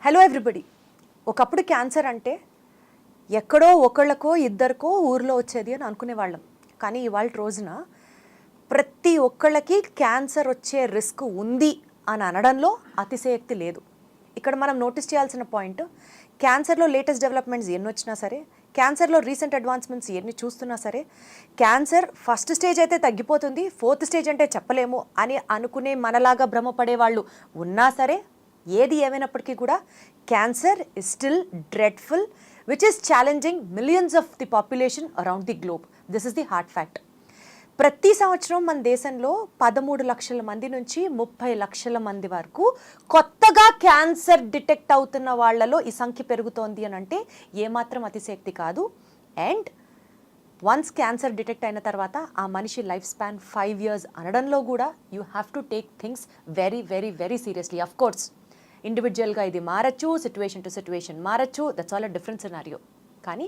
Hello everybody. ఒకప్పుడు cancer అంటే ఎక్కడో ఒకళ్ళకో ఇద్దరికో ఊర్లో వచ్చేది అని అనుకునేవాళ్ళం. కానీ ఇవాళ రోజున ప్రతి ఒక్కళ్ళకి క్యాన్సర్ వచ్చే రిస్క్ ఉంది అని అనడంలో అతిశయోక్తి లేదు. ఇక్కడ మనం నోటీస్ చేయాల్సిన పాయింట్, క్యాన్సర్లో లేటెస్ట్ డెవలప్మెంట్స్ ఎన్ని వచ్చినా సరే, క్యాన్సర్లో రీసెంట్ అడ్వాన్స్మెంట్స్ ఎన్ని చూస్తున్నా సరే, క్యాన్సర్ ఫస్ట్ స్టేజ్ అయితే తగ్గిపోతుంది, ఫోర్త్ స్టేజ్ అంటే చెప్పలేము అని అనుకునే మనలాగా భ్రమపడే వాళ్ళు ఉన్నా సరే, ఏది ఏమైనప్పటికీ కూడా cancer is still dreadful, which is challenging millions of the population around the globe. This is the hard fact. ప్రతి సంవత్సరం మన దేశంలో 13 లక్షల మంది నుంచి 30 లక్షల మంది వరకు కొత్తగా క్యాన్సర్ డిటెక్ట్ అవుతున్న వాళ్ళలో ఈ సంఖ్య పెరుగుతోంది అని అంటే ఏమాత్రం అతిశయోక్తి కాదు. అండ్ వన్స్ క్యాన్సర్ డిటెక్ట్ అయిన తర్వాత ఆ మనిషి లైఫ్ స్పాన్ 5 years అనడంలో కూడా you have to take things very very very seriously. Of course ఇండివిజువల్గా ఇది మారచ్చు, సిచ్యువేషన్ టు సిచ్యువేషన్ మారచ్చు, that's all a different scenario. కానీ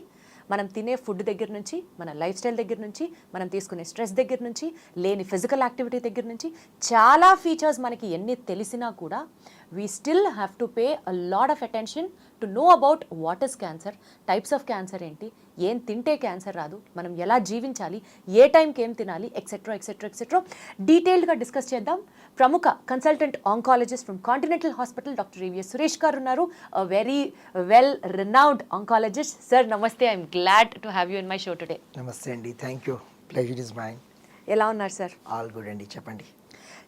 మనం తినే ఫుడ్ దగ్గర నుంచి, మన లైఫ్ స్టైల్ దగ్గర నుంచి, మనం తీసుకునే స్ట్రెస్ దగ్గర నుంచి, లేని ఫిజికల్ యాక్టివిటీ దగ్గర నుంచి చాలా ఫీచర్స్ మనకి ఎన్ని తెలిసినా కూడా we still have to pay a lot of attention to know about what is cancer, types of cancer ఏంటి, ఏం తింటే క్యాన్సర్ రాదు, మనం ఎలా జీవించాలి, ఏ టైంకి ఏం తినాలి, ఎక్సెట్రా ఎక్సెట్రా ఎక్సెట్రా డీటెయిల్డ్గా డిస్కస్ చేద్దాం. ప్రముఖ consultant oncologist from Continental Hospital doctor EVS Suresh గారు ఉన్నారు. Very well renowned oncologist. Sir నమస్తే, I am glad to have you in my show today. నమస్తే అండి, thank you, pleasure is mine. ఎలా ఉన్నారు సార్? ఆల్ గుడ్ అండి, చెప్పండి.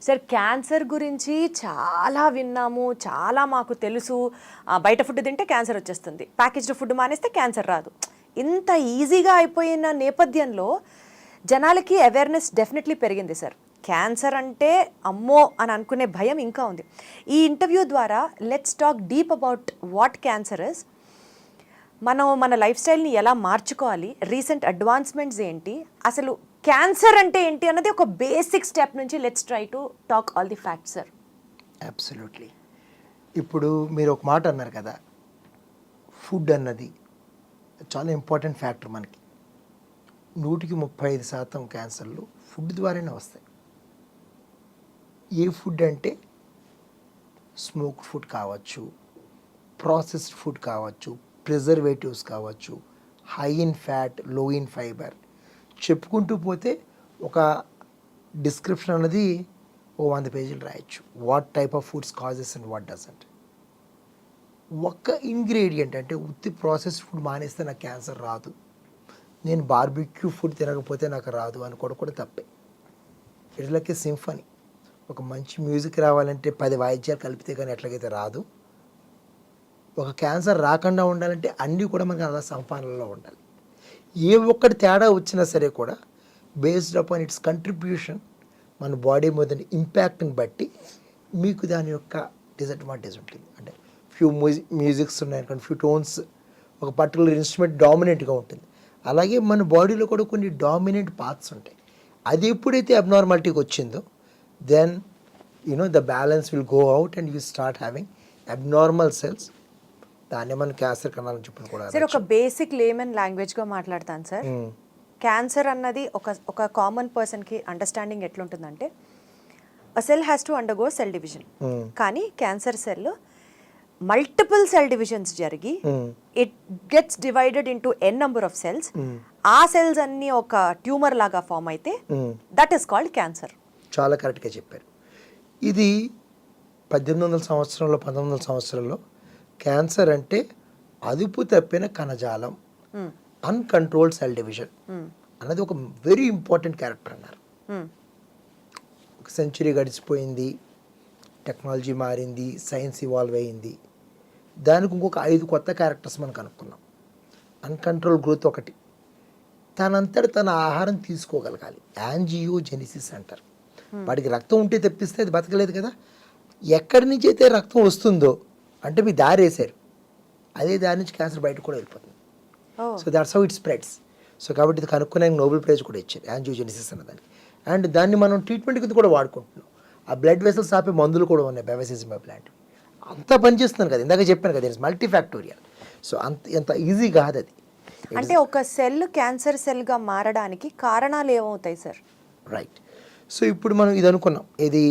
సార్, క్యాన్సర్ గురించి చాలా విన్నాము, చాలా మాకు తెలుసు. బయట ఫుడ్ తింటే క్యాన్సర్ వచ్చేస్తుంది, ప్యాకేజ్డ్ ఫుడ్ మానేస్తే క్యాన్సర్ రాదు. ఇంత ఈజీగా అయిపోయిన నేపథ్యంలో జనాలకి అవేర్నెస్ డెఫినెట్లీ పెరిగింది సార్. క్యాన్సర్ అంటే అమ్మో అని అనుకునే భయం ఇంకా ఉంది. ఈ ఇంటర్వ్యూ ద్వారా let's talk deep about what cancer is, మనం మన లైఫ్ స్టైల్ని ఎలా మార్చుకోవాలి, రీసెంట్ అడ్వాన్స్మెంట్స్ ఏంటి, అసలు క్యాన్సర్ అంటే ఏంటి అన్నది ఒక బేసిక్ స్టెప్ నుంచి let's try to talk all the facts sir. Absolutely. ఇప్పుడు మీరు ఒక మాట అన్నారు కదా, ఫుడ్ అన్నది చాలా ఇంపార్టెంట్ ఫ్యాక్టర్. మనకి 135% క్యాన్సర్లు ఫుడ్ ద్వారానే వస్తాయి. ఏ ఫుడ్ అంటే స్మోక్డ్ ఫుడ్ కావచ్చు, ప్రాసెస్డ్ ఫుడ్ కావచ్చు, ప్రిజర్వేటివ్స్ కావచ్చు, హై ఇన్ ఫ్యాట్, లో ఇన్ ఫైబర్, చెప్పుకుంటూ పోతే ఒక డిస్క్రిప్షన్ అనేది 100 పేజీలు రాయొచ్చు. What type of foods causes and what doesn't. ఒక్క ఇంగ్రీడియంట్ అంటే ఉత్తి ప్రాసెస్డ్ ఫుడ్ మానేస్తే నాకు క్యాన్సర్ రాదు, నేను బార్బిక్యూ ఫుడ్ తినకపోతే నాకు రాదు అనుకోవడం కూడా తప్పే. It's like A symphony. ఒక మంచి మ్యూజిక్ రావాలంటే 10 వాయిద్యాలు కలిపితే కానీ ఎట్లాగైతే రాదు, ఒక క్యాన్సర్ రాకుండా ఉండాలంటే అన్నీ కూడా మనకి అలా సంపాదనలో ఉండాలి. ఏ ఒక్కటి తేడా వచ్చినా సరే కూడా బేస్డ్ అపాన్ ఇట్స్ కంట్రిబ్యూషన్ మన బాడీ మీద ఇంపాక్ట్ని బట్టి మీకు దాని యొక్క డిసడ్వాంటేజ్ ఉంటుంది. అంటే ఫ్యూ మ్యూజిక్స్ ఉన్నాయనుకోండి, ఫ్యూ టోన్స్, ఒక పర్టికులర్ ఇన్స్ట్రుమెంట్ డామినెంట్గా ఉంటుంది. అలాగే మన బాడీలో కూడా కొన్ని డామినెంట్ పార్ట్స్ ఉంటాయి. అది ఎప్పుడైతే అబ్నార్మాలిటీకి వచ్చిందో then the balance will go out and you start having abnormal cells. దాన్ని మనం క్యాన్సర్ కణాలని చెప్పిన కూడా. సార్, ఒక బేసిక్ లేమన్ లాంగ్వేజ్గా మాట్లాడతాను సార్. క్యాన్సర్ అన్నది ఒక కామన్ పర్సన్కి అండర్స్టాండింగ్ ఎట్లుంటుందంటే, a cell has to undergo cell division. కానీ cancer cell multiple cell divisions జరిగి it gets divided into n number of cells. ఆ సెల్స్ అన్ని ఒక ట్యూమర్ లాగా ఫామ్ అయితే దట్ ఈస్ కాల్డ్ క్యాన్సర్. చాలా కరెక్ట్గా చెప్పారు. ఇది 1800 సంవత్సరంలో 1900 సంవత్సరంలో క్యాన్సర్ అంటే అదుపు తప్పిన కణజాలం, అన్కంట్రోల్డ్ సెల్ డివిజన్ అన్నది ఒక వెరీ ఇంపార్టెంట్ క్యారెక్టర్ అన్నారు. ఒక సెంచరీ గడిచిపోయింది, టెక్నాలజీ మారింది, సైన్స్ ఇవాల్వ్ అయింది, దానికి ఇంకొక 5 కొత్త క్యారెక్టర్స్ మనం కనుక్కున్నాం. అన్కంట్రోల్ గ్రోత్ ఒకటి, తనంతట తన ఆహారం తీసుకోగలగాలి, యాంజియోజెనిసిస్ అంటారు. వాడికి రక్తం ఉంటే తెప్పిస్తే అది బతకలేదు కదా. ఎక్కడి నుంచి అయితే రక్తం వస్తుందో అంటే మీ దారి వేసారు, అదే దారి నుంచి క్యాన్సర్ బయటకు కూడా వెళ్ళిపోతుంది. So that's how it spreads. So కాబట్టి ఇది కనుక్కునే నోబెల్ ప్రైజ్ కూడా ఇచ్చారు, యాంజియోజెనిసిస్ అన్నదానికి. అండ్ దాన్ని మనం ట్రీట్మెంట్ కింద కూడా వాడుకుంటున్నాం. ఆ బ్లడ్ వెసల్స్ ఆపే మందులు కూడా ఉన్నాయి, బెవసిజిమబ్ లాంటివి. అంతా పనిచేస్తున్నాను కదా, ఇందాక చెప్పాను కదా, ఇట్స్ మల్టీఫ్యాక్టోరియల్. సో ఎంత ఈజీ కాదు అది. అంటే ఒక సెల్ క్యాన్సర్ సెల్గా మారడానికి కారణాలు ఏమవుతాయి సార్? రైట్. సో ఇప్పుడు మనం ఇది అనుకున్నాం, ఇది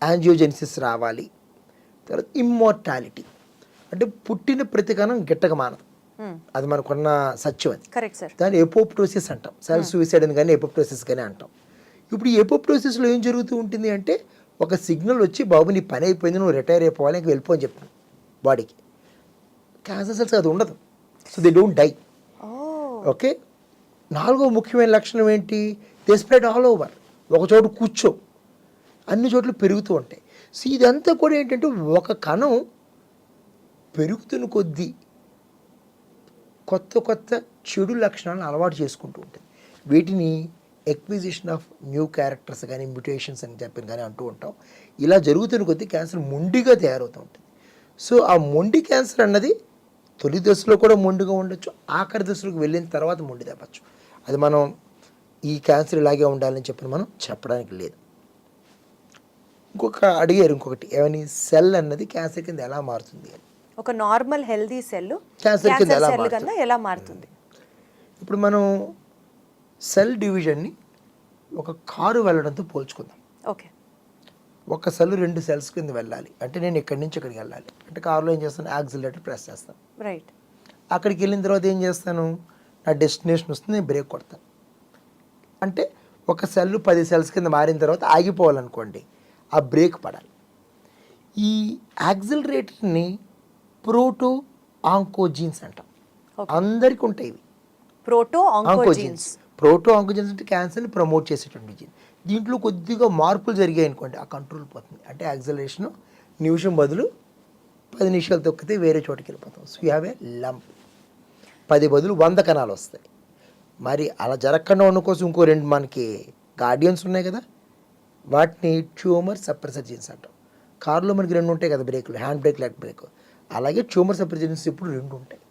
యాంజియోజెనిసిస్ రావాలి, తర్వాత ఇమ్మోర్టాలిటీ. అంటే పుట్టిన ప్రతి కణం గిట్టక మానదు, అది మనకున్న సత్యం అది. Correct sir. దాన్ని ఎపోప్టోసిస్ అంటాం, సెల్ఫ్ సూసైడ్ అని కానీ ఎపోప్టోసిస్ కానీ అంటాం. ఇప్పుడు ఈ ఎపోప్టోసిస్లో ఏం జరుగుతూ ఉంటుంది అంటే ఒక సిగ్నల్ వచ్చి బాబు నీ పని అయిపోయింది, నువ్వు రిటైర్ అయిపోవాలి, ఇంక వెళ్ళిపో అని చెప్తాను బాడీకి. క్యాన్సర్ సెల్స్ అది ఉండదు, so they don't die. Okay. నాలుగో ముఖ్యమైన లక్షణం ఏంటి? They spread all over. ఒక చోట కూర్చో, అన్ని చోట్ల పెరుగుతూ ఉంటాయి. సో ఇదంతా కూడా ఏంటంటే ఒక కణం పెరుగుతున్న కొద్దీ కొత్త కొత్త చెడు లక్షణాలను అలవాటు చేసుకుంటూ ఉంటుంది. వీటిని ఎక్విజిషన్ ఆఫ్ న్యూ క్యారెక్టర్స్ కానీ మ్యూటేషన్స్ అని చెప్పి కానీ అంటూ ఉంటాం. ఇలా జరుగుతున్న కొద్దీ క్యాన్సర్ మొండిగా తయారవుతూ ఉంటుంది. సో ఆ మొండి క్యాన్సర్ అన్నది తొలి దశలో కూడా మొండిగా ఉండొచ్చు, ఆఖరి దశలోకి వెళ్ళిన తర్వాత మొండి తప్పచ్చు. అది మనం ఈ క్యాన్సర్ ఇలాగే ఉండాలని చెప్పి మనం చెప్పడానికి లేదు. అడిగారు ఇంకొకటి, ఏమని, సెల్ అన్నది క్యాన్సర్ కింద ఎలా మారుతుంది అని. ఒక నార్మల్ హెల్దీ సెల్ క్యాన్సర్ కింద ఎలా మారుతుంది? ఇప్పుడు మనం సెల్ డివిజన్ని ఒక కారు వెళ్ళడంతో పోల్చుకుందాం. ఓకే. ఒక సెల్ 2 సెల్స్ కింద వెళ్ళాలి అంటే నేను ఇక్కడి నుంచి ఇక్కడికి వెళ్ళాలి అంటే కారులో ఏం చేస్తాను, యాక్సిలరేటర్ ప్రెస్ చేస్తాను. రైట్. అక్కడికి వెళ్ళిన తర్వాత ఏం చేస్తాను, నా డెస్టినేషన్ వస్తుంది, నేను బ్రేక్ కొడతాను. అంటే ఒక సెల్ 10 సెల్స్ కింద మారిన తర్వాత ఆగిపోవాలనుకోండి, ఆ బ్రేక్ పడాలి. ఈ యాక్సిలరేటర్ని ప్రోటో ఆంకోజీన్స్ అంటాం. అందరికీ ఉంటాయి ఇవి, ప్రోటో ఆంకోజీన్స్. ప్రోటో ఆంకోజీన్స్ అంటే క్యాన్సర్ని ప్రమోట్ చేసేటువంటి జీన్. దీంట్లో కొద్దిగా మార్పులు జరిగాయి అనుకోండి, ఆ కంట్రోల్ పోతుంది. అంటే యాక్సిలరేషన్ నిమిషం బదులు 10 నిమిషాలు తొక్కితే వేరే చోటుకి వెళ్ళిపోతాం. So you have a lump. 10 బదులు 100 కణాలు వస్తాయి. మరి అలా జరగకుండా ఉన్న కోసం ఇంకో 2 మనకి గార్డియన్స్ ఉన్నాయి కదా, వాటిని ట్యూమర్ సప్రెసర్ జీన్స్ అంటాం. కారులో మనకి 2 ఉంటాయి కదా బ్రేకులు, హ్యాండ్ బ్రేక్, లెగ్ బ్రేక్. అలాగే ట్యూమర్ సప్రెసర్ జీన్స్ ఇప్పుడు 2 ఉంటాయి.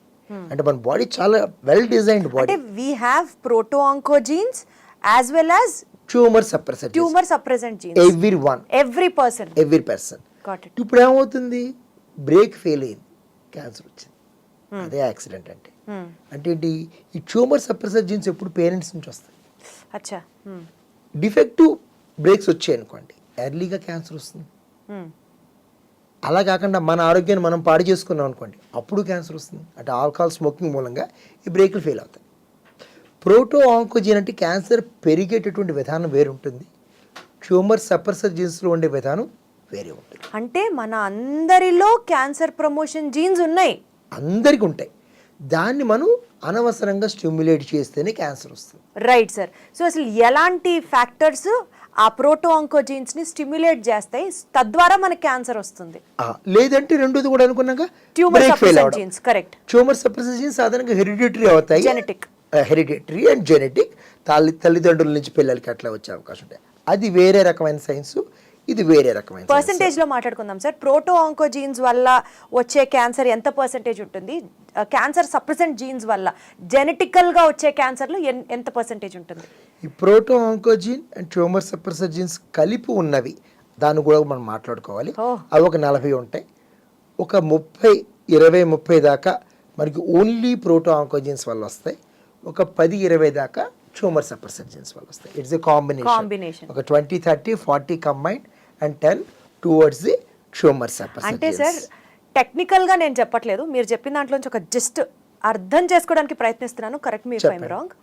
అంటే మన బాడీ చాలా వెల్ డిజైన్డ్ బాడీ. అంటే we have proto oncogenes as well as tumour suppressor genes. Every person. Got it. ఇప్పుడు ఏమవుతుంది, బ్రేక్ ఫెయిల్ అయింది, క్యాన్సర్ వచ్చింది. అదే యాక్సిడెంట్ అంటే. అంటే ఏంటి, ఈ ట్యూమర్ సప్రెసర్ జీన్స్ ఎప్పుడు పేరెంట్స్ నుంచి వస్తాయి. అచ్చా. డిఫెక్టివ్ బ్రేక్స్ వచ్చాయి అనుకోండి, ఎర్లీగా క్యాన్సర్ వస్తుంది. అలా కాకుండా మన ఆరోగ్యాన్ని మనం పాడు చేసుకున్నాం అనుకోండి, అప్పుడు క్యాన్సర్ వస్తుంది. అంటే ఆల్కహాల్ స్మోకింగ్ మూలంగా ఈ బ్రేకులు ఫెయిల్ అవుతాయి. ప్రోటో ఆంకోజీన్ అంటే క్యాన్సర్ పెరిగేటటువంటి విధానం వేరు ఉంటుంది, ట్యూమర్ సప్రెసర్ జీన్స్లో ఉండే విధానం వేరే ఉంటుంది. అంటే మన అందరిలో క్యాన్సర్ ప్రమోషన్ జీన్స్ ఉన్నాయి, అందరికీ ఉంటాయి. దాన్ని మనం అనవసరంగా స్టిమ్యులేట్ చేస్తేనే క్యాన్సర్ వస్తుంది. Right sir. సో అసలు ఎలాంటి ఫ్యాక్టర్స్ ఆ ప్రోటో ఆంకోజీన్స్ ని స్టిమ్యులేట్ చేస్తాయి, తద్వారా మనకి క్యాన్సర్ వస్తుంది? లేదంటే రెండోది కూడా అనుకున్నాక tumour suppressor genes. Correct. Tumour suppressor genes సాధారణంగా హెరిడిటరీ అవుతాయి, హెరిడిటరీ అండ్ జెనెటిక్. తల్లిదండ్రుల నుంచి పిల్లలకి అట్లా వచ్చే అవకాశం ఉంటాయి. అది వేరే రకమైన సైన్స్, ఇది వేరే రకమైన. పర్సంటేజ్ లో మాట్లాడుకుందాం సార్. ప్రోటో ఆంకోజీన్స్ వల్ల వచ్చే క్యాన్సర్ ఎంత పర్సంటేజ్ ఉంటుంది? క్యాన్సర్ సప్రెసెంట్ జీన్స్ వల్ల జెనెటికల్ గా వచ్చే క్యాన్సర్లు ఎంత పర్సంటేజ్ ఉంటుంది? ఈ proto oncogene and tumour suppressor genes కలిపి ఉన్నవి, దాన్ని కూడా మనం మాట్లాడుకోవాలి. అవి ఒక 40 ఉంటాయి. ఒక 30 దాకా మనకి ఓన్లీ ప్రోటో ఆంకోజీన్స్ వల్ల వస్తాయి. ఒక 10-20 దాకా ట్యూమర్ సప్రెసర్ జీన్స్ వల్ల వస్తాయి. It's a combination. ఒక 20-30-40 combined and 10 towards the tumour suppressor. అంటే సార్ టెక్నికల్ గా నేను చెప్పట్లేదు, మీరు చెప్పిన దాంట్లోంచి ఒక జస్ట్ అర్థం చేసుకోవడానికి ప్రయత్నిస్తున్నాను. కరెక్ట్ మీ if I am wrong.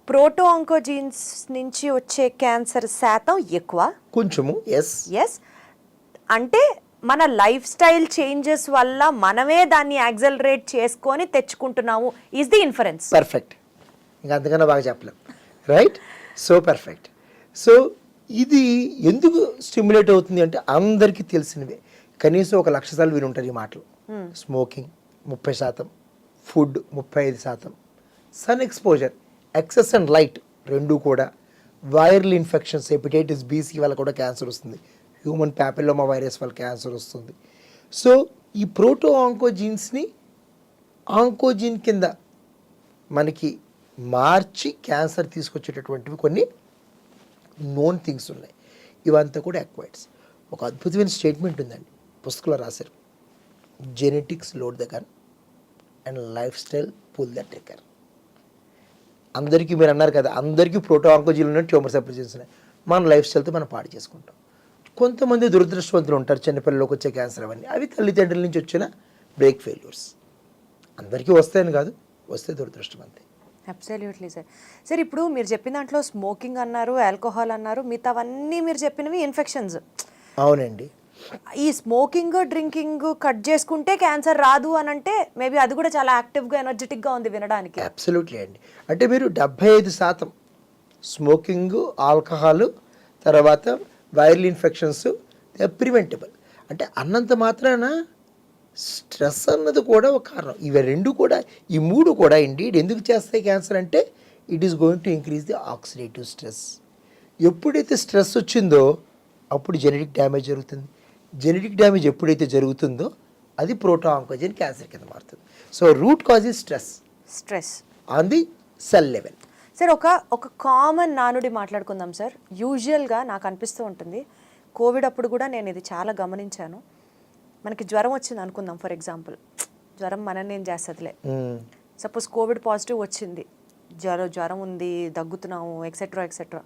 Proto oncogenes నుంచి వచ్చే క్యాన్సర్ శాతం ఎక్కువ కొంచెము. ఎస్. అంటే మన లైఫ్ స్టైల్ చేంజెస్ వల్ల మనమే దాన్ని యాక్సలరేట్ చేసుకొని తెచ్చుకుంటున్నాము ఈజ్ ది ఇన్ఫరెన్స్. పర్ఫెక్ట్. ఇంకా అంతకన్నా బాగా చెప్పలేం. రైట్. So perfect. సో ఇది ఎందుకు స్టిమ్యులేట్ అవుతుంది అంటే అందరికీ తెలిసినవే, కనీసం 1,00,000 సార్లు విని ఉంటారు ఈ మాటలు. Smoking 30%, food 35%, sun exposure, excess and light 2 కూడా, వైరల్ ఇన్ఫెక్షన్స్, హెపటైటిస్ BC వల్ల కూడా క్యాన్సర్ వస్తుంది, హ్యూమన్ ప్యాపిలోమా వైరస్ వల్ల క్యాన్సర్ వస్తుంది. సో ఈ ప్రోటో ఆంకోజీన్స్ని ఆంకోజీన్ కింద మనకి మార్చి క్యాన్సర్ తీసుకొచ్చేటటువంటివి కొన్ని నోన్ థింగ్స్ ఉన్నాయి. ఇవంతా కూడా అక్వైర్డ్స్. ఒక అద్భుతమైన స్టేట్మెంట్ ఉందండి, పుస్తకంలో రాశారు, genetics load the gun and lifestyle pull the trigger. అందరికీ మీరు అన్నారు కదా, అందరికీ ప్రోటో ఆంకోజీన్ ఉన్నాయి, ట్యూమర్ సప్రెసర్ జీన్స్ ఉన్నాయి. మన లైఫ్ స్టైల్తో మనం పాడు చేసుకుంటాం. కొంతమంది దురదృష్టవంతులు ఉంటారు, చిన్నపిల్లలకు వచ్చే క్యాన్సర్ అవన్నీ, అవి తల్లిదండ్రుల నుంచి వచ్చిన బ్రేక్ ఫెయిల్యూర్స్. అందరికీ వస్తాయని కాదు, వస్తే దురదృష్టం అంతే. Absolutely sir. సార్ ఇప్పుడు మీరు చెప్పిన దాంట్లో స్మోకింగ్ అన్నారు, ఆల్కహాల్ అన్నారు, మిగతావన్నీ మీరు చెప్పినవి ఇన్ఫెక్షన్స్. అవునండి. ఈ స్మోకింగ్ డ్రింకింగ్ కట్ చేసుకుంటే క్యాన్సర్ రాదు అని అంటే మేబీ అది కూడా చాలా యాక్టివ్గా ఎనర్జెటిక్గా ఉంది వినడానికి. అబ్సల్యూట్లీ అండి. అంటే మీరు 75% స్మోకింగ్, ఆల్కహాల్, తర్వాత వైరల్ ఇన్ఫెక్షన్స్ ప్రివెంటబుల్. అంటే అన్నంత మాత్రాన స్ట్రెస్ అన్నది కూడా ఒక కారణం. ఇవి రెండు కూడా, ఈ మూడు కూడా ఇండీడ్ ఎందుకు చేస్తాయి క్యాన్సర్ అంటే it is going to increase the oxidative stress. ఎప్పుడైతే స్ట్రెస్ వచ్చిందో అప్పుడు జెనెటిక్ డ్యామేజ్ జరుగుతుంది. జెనెటిక్ డ్యామేజ్ ఎప్పుడైతే జరుగుతుందో అది ప్రోటో ఆంకోజెన్ క్యాన్సర్ కింద మారుతుంది. So root cause is stress on the cell level. Sir ఒక కామన్ నానుడి మాట్లాడుకుందాం సార్. యూజువల్గా నాకు అనిపిస్తూ ఉంటుంది, కోవిడ్ అప్పుడు కూడా నేను ఇది చాలా గమనించాను. మనకి జ్వరం వచ్చింది అనుకుందాం ఫర్ ఎగ్జాంపుల్, జ్వరం మనల్ని ఏం చేస్తుందిలే. సపోజ్ కోవిడ్ పాజిటివ్ వచ్చింది, జ్వరం ఉంది, దగ్గుతున్నాము, ఎక్సెట్రా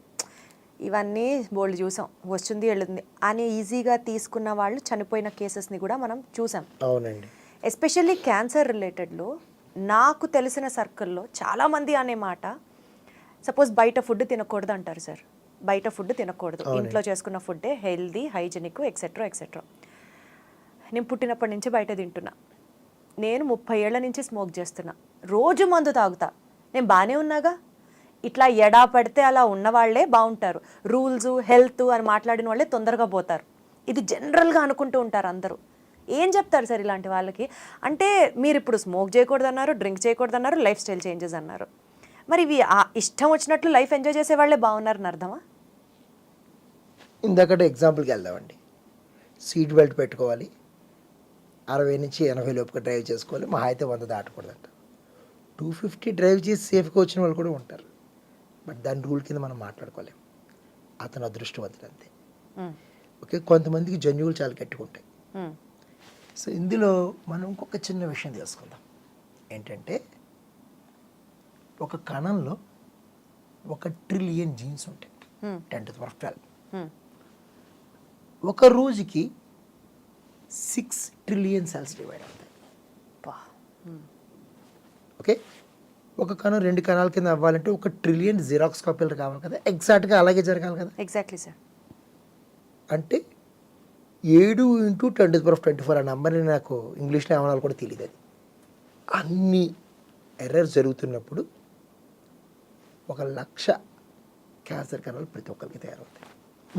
ఇవన్నీ బోల్డ్ చూసాం, వస్తుంది వెళ్ళింది అని ఈజీగా తీసుకున్న వాళ్ళు చనిపోయిన కేసెస్ని కూడా మనం చూసాం. అవునండి. ఎస్పెషల్లీ క్యాన్సర్ రిలేటెడ్లో నాకు తెలిసిన సర్కిల్లో చాలామంది అనే మాట, సపోజ్ బయట ఫుడ్ తినకూడదు అంటారు సార్. బయట ఫుడ్ తినకూడదు, ఇంట్లో చేసుకున్న ఫుడ్డే హెల్దీ, హైజెనిక్, ఎక్సెట్రా. నేను పుట్టినప్పటి నుంచి బయట తింటున్నా. నేను 30 ఏళ్ల నుంచి స్మోక్ చేస్తున్నా. రోజు మందు తాగుతా. నేను బాగానే ఉన్నాగా. ఇట్లా ఎడా పడితే అలా ఉన్నవాళ్లే బాగుంటారు. రూల్స్, హెల్త్ అని మాట్లాడిన వాళ్ళే తొందరగా పోతారు. ఇది జనరల్గా అనుకుంటూ ఉంటారు అందరూ. ఏం చెప్తారు సార్ ఇలాంటి వాళ్ళకి? అంటే మీరు ఇప్పుడు స్మోక్ చేయకూడదు అన్నారు, డ్రింక్ చేయకూడదు అన్నారు, లైఫ్ స్టైల్ చేంజెస్ అన్నారు. మరి ఇవి ఇష్టం వచ్చినట్లు లైఫ్ ఎంజాయ్ చేసే వాళ్ళే బాగున్నారని అర్థమా? ఇందాకటే ఎగ్జాంపుల్కి వెళ్దామండి. సీట్ బెల్ట్ పెట్టుకోవాలి, 60 నుంచి 80 లోపుగా డ్రైవ్ చేసుకోవాలి, మహా అయితే 100 దాటకూడదంట. 250 డ్రైవ్ చేసి సేఫ్గా వచ్చిన వాళ్ళు కూడా ఉంటారు. బట్ దాని రూల్ కింద మనం మాట్లాడుకోలేము. అతను అదృష్టవంతుడు అంతే. ఓకే, కొంతమందికి జన్యువులు చాలా గట్టిగా సో ఇందులో మనం ఇంకొక చిన్న విషయం తెలుసుకుందాం. ఏంటంటే ఒక కణంలో 1 ట్రిలియన్ జీన్స్ ఉంటాయి, 10^12. ఒక రోజుకి 6 ట్రిలియన్ సెల్స్ డివైడ్ అవుతాయి. ఓకే, ఒక కణం 2 కణాల కింద అవ్వాలంటే 1 ట్రిలియన్ జిరాక్స్ కాపీలు కావాలి కదా. ఎగ్జాక్ట్గా అలాగే జరగాలి కదా. Exactly sir. అంటే 7 × 10^24 ఆ నెంబర్ని నాకు ఇంగ్లీష్లో ఏమన్నా కూడా తెలియదు. అది అన్ని ఎర్రర్స్ జరుగుతున్నప్పుడు 1,00,000 క్యాన్సర్ కణాలు ప్రతి ఒక్కరికి తయారవుతాయి.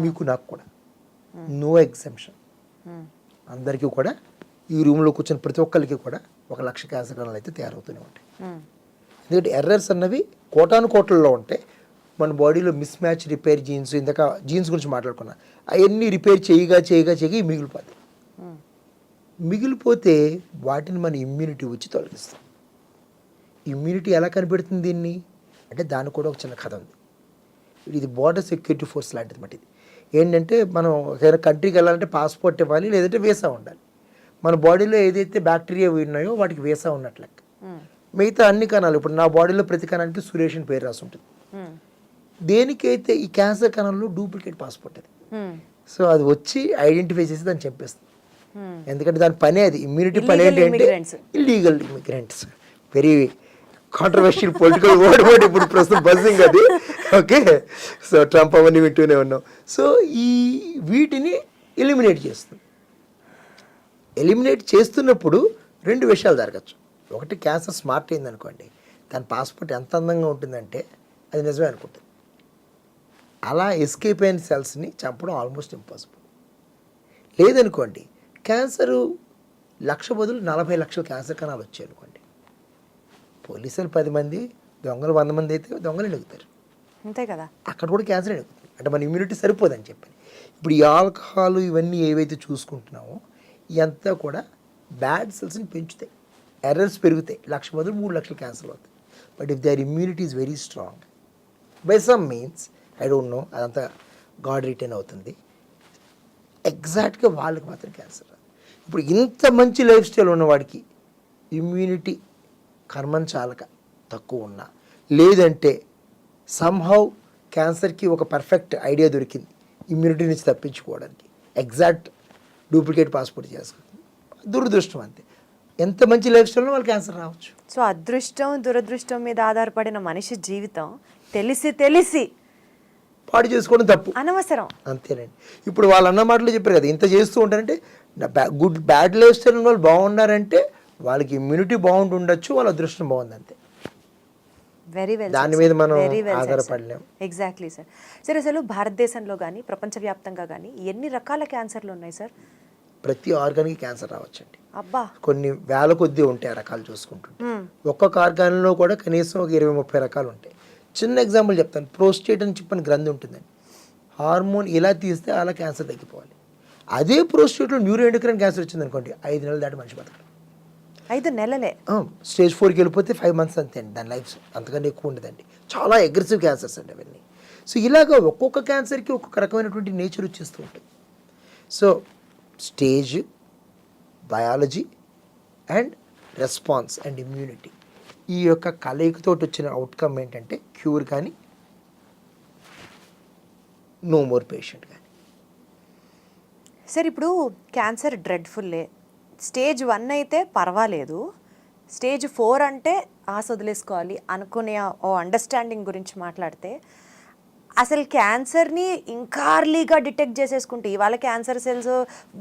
మీకు, నాకు కూడా, నో ఎగ్జంప్షన్. అందరికీ కూడా, ఈ రూమ్లో కూర్చొని ప్రతి ఒక్కరికి కూడా 1,00,000 క్యాన్సర్ కణాలు అయితే తయారవుతూనే ఉంటాయి. ఎందుకంటే ఎర్రర్స్ అన్నవి కోటానుకోట్లలో ఉంటాయి. మన బాడీలో మిస్ మ్యాచ్ రిపేర్ జీన్స్, ఇందాక జీన్స్ గురించి మాట్లాడుకున్నా, అవన్నీ రిపేర్ చేయగా మిగిలిపోతాయి. మిగిలిపోతే వాటిని మన ఇమ్యూనిటీ వచ్చి తొలగిస్తాం. ఇమ్యూనిటీ ఎలా కనిపెడుతుంది దీన్ని అంటే దానికి కూడా ఒక చిన్న కథ ఉంది. ఇది బోర్డర్ సెక్యూరిటీ ఫోర్స్ లాంటిది మాట. ఇది ఏంటంటే మనం ఏదైనా కంట్రీకి వెళ్ళాలంటే పాస్పోర్ట్ ఇవ్వాలి, లేదంటే వీసా ఉండాలి. మన బాడీలో ఏదైతే బ్యాక్టీరియా ఉన్నాయో వాటికి వీసా ఉన్నట్లు. మిగతా అన్ని కణాలు, ఇప్పుడు నా బాడీలో ప్రతి కణానికి సురేష్ అని పేరు రాసి ఉంటుంది. దేనికైతే ఈ క్యాన్సర్ కణంలో డూప్లికేట్ పాస్పోర్ట్ అది. సో అది వచ్చి ఐడెంటిఫై చేసి దాన్ని చంపేస్తుంది. ఎందుకంటే దాని పనే అది. ఇమ్యూనిటీ పని ఏంటంటే illegal immigrants. Very controversial political word ఇప్పుడు ప్రస్తుతం బజింగ్ అది. ఓకే, సో ట్రంప్ అవన్నీ వింటూనే ఉన్నాం. సో వీటిని ఎలిమినేట్ చేస్తుంది. ఎలిమినేట్ చేస్తున్నప్పుడు 2 విషయాలు జరగచ్చు. ఒకటి, క్యాన్సర్ స్మార్ట్ అయింది అనుకోండి, దాని పాస్పోర్ట్ ఎంత అందంగా ఉంటుందంటే అది నిజమే అనుకుంటుంది. అలా ఎస్కేప్ అయిన సెల్స్ని చంపడం ఆల్మోస్ట్ ఇంపాసిబుల్. లేదనుకోండి, క్యాన్సరు 1,00,000 బదులు 40 లక్షల క్యాన్సర్ కణాలు వచ్చాయి అనుకోండి, పోలీసులు 10 మంది, దొంగలు 100 మంది అయితే దొంగలు ఎడుగుతారు. అంతే కదా. అక్కడ కూడా క్యాన్సర్ ఎడుగుతుంది. అంటే మన ఇమ్యూనిటీ సరిపోదని చెప్పని. ఇప్పుడు ఈ ఆల్కహాల్ ఇవన్నీ ఏవైతే చూసుకుంటున్నామో ఇదంతా కూడా బ్యాడ్ సెల్స్ని పెంచుతాయి, ఎర్రర్స్ పెరుగుతాయి. 1,00,000 బదులు 3 లక్షల క్యాన్సర్లు అవుతాయి. But if their immunity is very strong by some means, I don't know, అదంతా గాడ్ రిటర్న్ అవుతుంది, ఎగ్జాక్ట్గా వాళ్ళకి మాత్రం క్యాన్సర్ రాదు. ఇప్పుడు ఇంత మంచి లైఫ్ స్టైల్ ఉన్నవాడికి ఇమ్యూనిటీ కర్మం చాలక తక్కువ ఉన్నా, లేదంటే సమ్హౌ క్యాన్సర్కి ఒక పర్ఫెక్ట్ ఐడియా దొరికింది ఇమ్యూనిటీ నుంచి తప్పించుకోవడానికి, ఎగ్జాక్ట్ డూప్లికేట్ పాస్పోర్ట్ చేసుకుంది, దురదృష్టం అంతే. ఎంత మంచి లైఫ్ స్టైల్లో వాళ్ళు క్యాన్సర్ రావచ్చు. సో అదృష్టం దురదృష్టం మీద ఆధారపడిన మనిషి జీవితం తెలిసి పాడు చేసుకోవడం తప్పు, అనవసరం. అంతేనండి. ఇప్పుడు వాళ్ళు అన్న మాటలు చెప్పారు కదా, ఇంత చేస్తూ ఉంటారంటే బ్యాడ్ లైఫ్ స్టైల్ ఉన్న వాళ్ళు బాగున్నారంటే వాళ్ళకి ఇమ్యూనిటీ బాగుంటుండొచ్చు, వాళ్ళ అదృష్టం బాగుంది అంతే. వెరీ వెల్, దాని మీద మనం ఆధారపడలేం. Exactly sir. సార్ అసలు భారతదేశంలో కానీ ప్రపంచవ్యాప్తంగా కానీ ఎన్ని రకాల క్యాన్సర్లు ఉన్నాయి సార్? ప్రతి ఆర్గాన్కి క్యాన్సర్ రావచ్చండి. అబ్బా, కొన్ని వేల కొద్దీ ఉంటాయి ఆ రకాలు చూసుకుంటుంటే. ఒక్కొక్క ఆర్గాన్లో కూడా కనీసం ఒక 20-30 రకాలు ఉంటాయి. చిన్న ఎగ్జాంపుల్ చెప్తాను. ప్రోస్టేట్ అని చెప్పని గ్రంథి ఉంటుందండి. హార్మోన్ ఇలా తీస్తే అలా క్యాన్సర్ తగ్గిపోవాలి. అదే ప్రోస్టేట్లో న్యూరో ఎండోక్రైన్ క్యాన్సర్ వచ్చింది అనుకోండి, 5 నెలలు దాటి మనిషి బతకడు. 5 నెలలే? స్టేజ్ 4కి వెళ్ళిపోతే 5 months అంతే అండి దాని లైఫ్, అంతకంటే ఎక్కువ ఉండదండి. చాలా అగ్రెసివ్ క్యాన్సర్స్ అండి అవన్నీ. సో ఇలాగ ఒక్కొక్క క్యాన్సర్కి ఒక్కొక్క రకమైనటువంటి నేచర్ వచ్చేస్తూ ఉంటుంది. So stage, biology and response and immunity, ఈ యొక్క కలయికతో వచ్చిన అవుట్కమ్ ఏంటంటే క్యూర్ కానీ నో మోర్ పేషెంట్ కానీ. సార్ ఇప్పుడు క్యాన్సర్ డ్రెడ్ఫుల్లే. స్టేజ్ 1 అయితే పర్వాలేదు, స్టేజ్ 4 అంటే ఆశ వదిలేసుకోవాలి అనుకునే ఓ అండర్స్టాండింగ్ గురించి మాట్లాడితే, అసలు క్యాన్సర్ని ఇంకా అర్లీగా డిటెక్ట్ చేసేసుకుంటే, ఇవాళ క్యాన్సర్ సెల్స్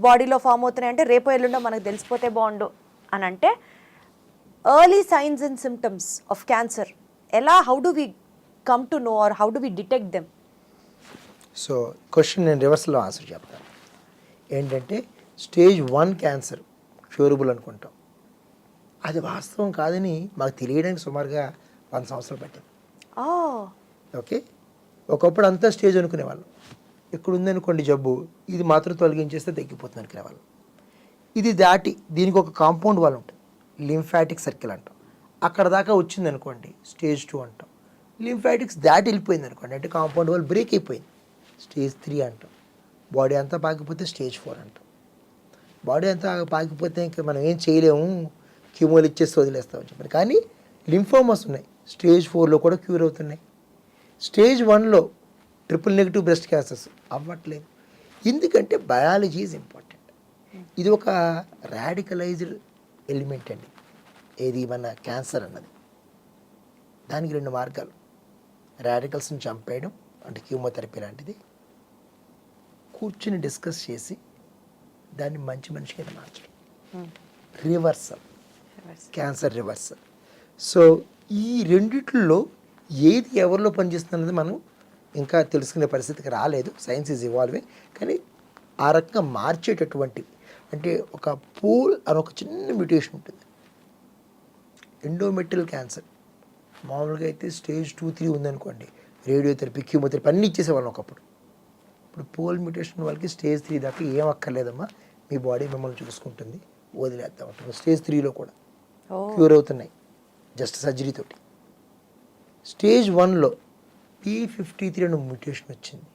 బాడీలో ఫామ్ అవుతున్నాయి అంటే రేపు ఎల్లుండో మనకు తెలిసిపోతే బాగుండు అని అంటే, early signs and symptoms of cancer ఎలా, how do we come to know or how do we detect them? So question నేను రివర్స్లో ఆన్సర్ చెప్తాను. ఏంటంటే స్టేజ్ 1 క్యాన్సర్ క్యూరబుల్ అనుకుంటాం, అది వాస్తవం కాదని మాకు తెలియడానికి సుమారుగా 100 సంవత్సరాలు పట్టింది. ఓకే, ఒకప్పుడు అంతా స్టేజ్ అనుకునేవాళ్ళం. ఇక్కడ ఉందనుకోండి జబ్బు, ఇది మాత్రం తొలగించేస్తే తగ్గిపోతుంది అనుకునేవాళ్ళం. ఇది దాటి దీనికి ఒక కాంపౌండ్ వాల్ ఉంటుంది, లింఫాటిక్ సర్కిల్ అంటాం. అక్కడ దాకా వచ్చింది అనుకోండి స్టేజ్ 2 అంటాం. లింఫాటిక్స్ దాటి వెళ్ళిపోయింది అనుకోండి అంటే కాంపౌండ్ వాల్ బ్రేక్ అయిపోయింది, స్టేజ్ 3 అంటాం. బాడీ అంతా పాకిపోతే స్టేజ్ 4 అంటాం. బాడీ అంతా పాకిపోతే ఇంకా మనం ఏం చేయలేము, క్యూమోలు ఇచ్చేసి వదిలేస్తామని చెప్పారు. కానీ లింఫోమస్ ఉన్నాయి, స్టేజ్ 4లో కూడా క్యూర్ అవుతున్నాయి. స్టేజ్ 1లో ట్రిపుల్ నెగిటివ్ బ్రెస్ట్ క్యాన్సర్స్ అవ్వట్లేదు. ఎందుకంటే బయాలజీ ఈజ్ ఇంపార్టెంట్. ఇది ఒక రాడికలైజ్డ్ ఎలిమెంట్ అండి, ఏది మన క్యాన్సర్ అన్నది. దానికి 2 మార్గాలు: రాడికల్స్ని చంపేయడం అంటే కీమోథెరపీ లాంటిది, కూర్చుని డిస్కస్ చేసి దాన్ని మంచి మనిషిగా మార్చడం, రివర్సల్, క్యాన్సర్ రివర్సల్. సో ఈ రెండిట్లో ఏది ఎవరిలో పనిచేస్తున్నది మనం ఇంకా తెలుసుకునే పరిస్థితికి రాలేదు. Science is evolving. కానీ ఆ రకంగా మార్చేటటువంటి, అంటే ఒక పూల్ అని ఒక చిన్న మ్యూటేషన్ ఉంటుంది. ఎండోమెట్రియల్ క్యాన్సర్ మామూలుగా అయితే స్టేజ్ 2, 3 ఉందనుకోండి, రేడియోథెరపీ, కీమోథెరపీ అన్నీ ఇచ్చేసేవాళ్ళం ఒకప్పుడు. ఇప్పుడు పోల్ మ్యూటేషన్ వాళ్ళకి స్టేజ్ 3 దాకా ఏం అక్కర్లేదమ్మా, మీ బాడీ మిమ్మల్ని చూసుకుంటుంది, వదిలేద్దాం అంటారు. స్టేజ్ 3లో కూడా క్యూర్ అవుతున్నాయి జస్ట్ సర్జరీ తోటి. స్టేజ్ 1లో P53 అనే మ్యూటేషన్ వచ్చింది,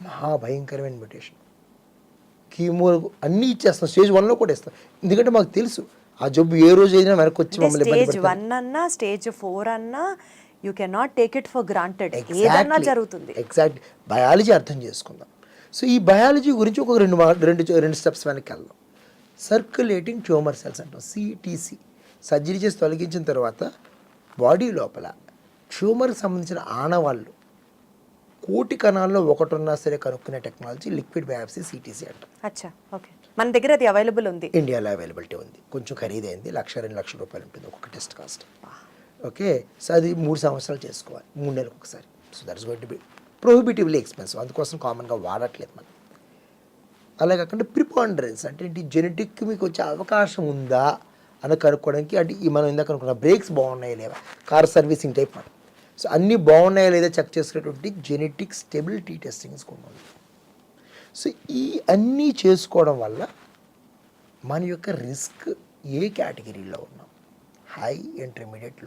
మహాభయంకరమైన మ్యూటేషన్. కీమో అన్నీ ఇచ్చేస్తాం, స్టేజ్ 1లో కూడా ఇస్తాం. ఎందుకంటే మాకు తెలుసు ఆ జబ్బు ఏ రోజు అయినా వెనక్కి వచ్చి మమ్మల్ని స్టేజ్ 1 అన్నా స్టేజ్ 4 అన్నా you can not take it for granted, ఏదన్నా జరుగుతుంది. ఎగ్జాక్ట్, బయాలజీ అర్థం చేసుకుందాం. సో ఈ బయాలజీ గురించి ఒక రెండు స్టెప్స్ వెనక్కి వెళ్దాం. సర్క్యులేటింగ్ ట్యూమర్ సెల్స్ అంటాం, సిటీసీ. సర్జరీ చేసి తొలగించిన తర్వాత బాడీ లోపల ట్యూమర్కి సంబంధించిన ఆనవాళ్ళు 1,000,000 కణాల్లో ఒకటి ఉన్నా సరే కనుక్కునే టెక్నాలజీ లిక్విడ్ బయాప్సీ, సిటీసీ అంటాం. అచ్చా, ఓకే. మన దగ్గర అది అవైలబుల్ ఉంది, ఇండియాలో అవైలబిలిటీ ఉంది. కొంచెం ఖరీదైంది, 1,00,000-2 లక్షల రూపాయలు ఉంటుంది ఒక్కొక్క టెస్ట్ కాస్ట్. ఓకే, సో అది 3 సంవత్సరాలు చేసుకోవాలి, 3 నెలలకు ఒకసారి. So that's going to be prohibitively expensive, అందుకోసం కామన్గా వాడట్లేదు మనం. అలా కాకుండా ప్రిపాండరెన్స్ అంటే ఏంటి, జెనెటిక్ మీకు వచ్చే అవకాశం ఉందా అని కనుక్కోవడానికి. అంటే ఈ మనం ఇందాక అనుకున్న బ్రేక్స్ బాగున్నాయా లేవా, కార్ సర్వీసింగ్ టైప్ మనం. సో అన్నీ బాగున్నాయా లేదా చెక్ చేసుకునేటువంటి జెనెటిక్ స్టెబిలిటీ టెస్టింగ్స్ కొన్ని ఉన్నాయి. సో ఈ అన్నీ చేసుకోవడం వల్ల మన యొక్క రిస్క్ ఏ కేటగిరీలో ఉన్నాం, హై, ఇంటర్మీడియట్,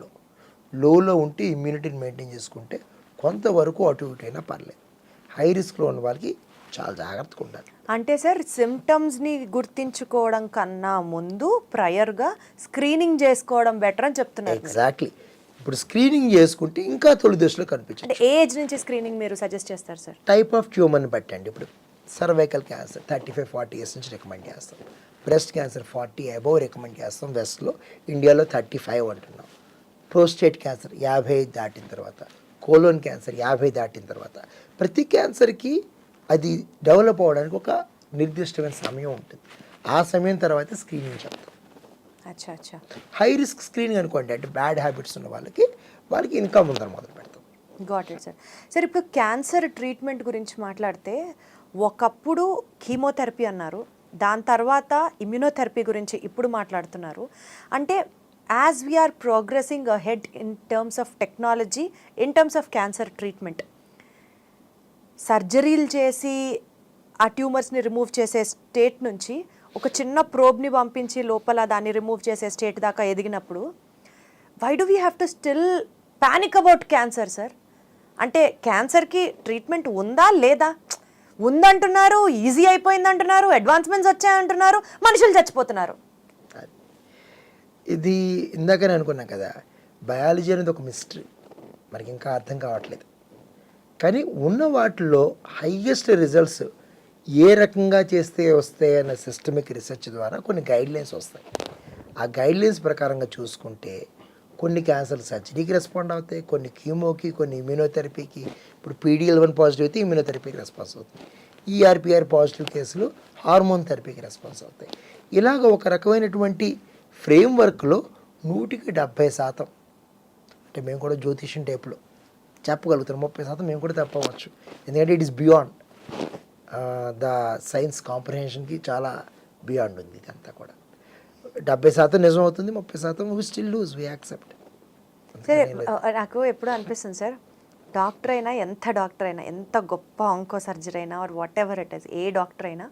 లోలో ఉంటే ఇమ్యూనిటీని మెయింటైన్ చేసుకుంటే కొంతవరకు అటు ఇటు అయినా పర్లేదు. హై రిస్క్లో ఉన్న వాళ్ళకి చాలా జాగ్రత్తగా ఉండాలి. అంటే సార్ సిమ్టమ్స్ని గుర్తించుకోవడం కన్నా ముందు ప్రయర్గా స్క్రీనింగ్ చేసుకోవడం బెటర్ అని చెప్తున్నారు. ఎగ్జాక్ట్లీ. ఇప్పుడు స్క్రీనింగ్ చేసుకుంటే ఇంకా తొలి దశలో కనిపించింది. అంటే ఏ ఏజ్ నుంచి స్క్రీనింగ్ మీరు సజెస్ట్ చేస్తారు సార్? టైప్ ఆఫ్ ట్యూమర్ని బట్టి అండి. ఇప్పుడు సర్వైకల్ క్యాన్సర్ 35-40 ఇయర్స్ నుంచి రికమెండ్ చేస్తాం. బ్రెస్ట్ క్యాన్సర్ 40 అబోవ్ రికమెండ్ చేస్తాం వెస్ట్లో, ఇండియాలో 35 అంటున్నాం. ప్రోస్టేట్ క్యాన్సర్ 50 దాటిన తర్వాత, కోలోన్ క్యాన్సర్ 50 దాటిన తర్వాత, ప్రతి క్యాన్సర్కి అది డెవలప్ అవ్వడానికి ఒక నిర్దిష్టమైన సమయం ఉంటుంది. ఆ సమయం తర్వాత స్క్రీనింగ్ చెప్తాం. అచ్చా అచ్చా. హై రిస్క్ స్క్రీనింగ్ అనుకోండి, అంటే బ్యాడ్ హ్యాబిట్స్ ఉన్న వాళ్ళకి ఇంకా ముందర మొదలు పెడతాం. Got it sir. సార్ ఇప్పుడు క్యాన్సర్ ట్రీట్మెంట్ గురించి మాట్లాడితే ఒకప్పుడు కీమోథెరపీ అన్నారు, దాని తర్వాత ఇమ్యునోథెరపీ గురించి ఇప్పుడు మాట్లాడుతున్నారు. అంటే as we are progressing ahead in terms of technology, in terms of cancer treatment, సర్జరీలు చేసి ఆ ట్యూమర్స్ని రిమూవ్ చేసే స్టేట్ నుంచి ఒక చిన్న ప్రోబ్ని పంపించి లోపల దాన్ని రిమూవ్ చేసే స్టేట్ దాకా ఎదిగినప్పుడు, why do we have to still panic about cancer sir? అంటే క్యాన్సర్కి ట్రీట్మెంట్ ఉందా లేదా? ఉందంటున్నారు, ఈజీ అయిపోయింది అంటున్నారు, అడ్వాన్స్మెంట్స్ వచ్చాయంటున్నారు, మనుషులు చచ్చిపోతున్నారు. ఇది ఇందాకనే అనుకున్నాం కదా, బయాలజీ అనేది ఒక మిస్టరీ, మనకి ఇంకా అర్థం కావట్లేదు. కానీ ఉన్న వాటిల్లో హైయెస్ట్ రిజల్ట్స్ ఏ రకంగా చేస్తే వస్తాయన్న సిస్టమిక్ రీసెర్చ్ ద్వారా కొన్ని గైడ్లైన్స్ వస్తాయి. ఆ గైడ్లైన్స్ ప్రకారంగా చూసుకుంటే కొన్ని క్యాన్సర్ సర్జరీకి రెస్పాండ్ అవుతాయి, కొన్ని కీమోకి, కొన్ని ఇమ్యూనోథెరపీకి. ఇప్పుడు PDL1 పాజిటివ్ అయితే ఇమ్యూనోథెరపీకి రెస్పాన్స్ అవుతుంది. ERPR పాజిటివ్ కేసులు హార్మోన్ థెరపీకి రెస్పాన్స్ అవుతాయి. ఇలాగ ఒక రకమైనటువంటి ఫ్రేమ్వర్క్లో 100% అంటే మేము కూడా జ్యోతిష్యం టైప్లో చెప్పగలుగుతాం, 30% మేము కూడా తప్పవచ్చు. ఎందుకంటే it is beyond the science కాంప్రహెన్షన్కి చాలా బియాండ్ ఉంది. ఇదంతా కూడా 70% నిజం అవుతుంది, 30% we still lose, we accept. సరే, నాకు ఎప్పుడు అనిపిస్తుంది సార్, డాక్టర్ అయినా, ఎంత గొప్ప ఆంకో సర్జరీ అయినా or whatever it is, ఏ డాక్టర్ అయినా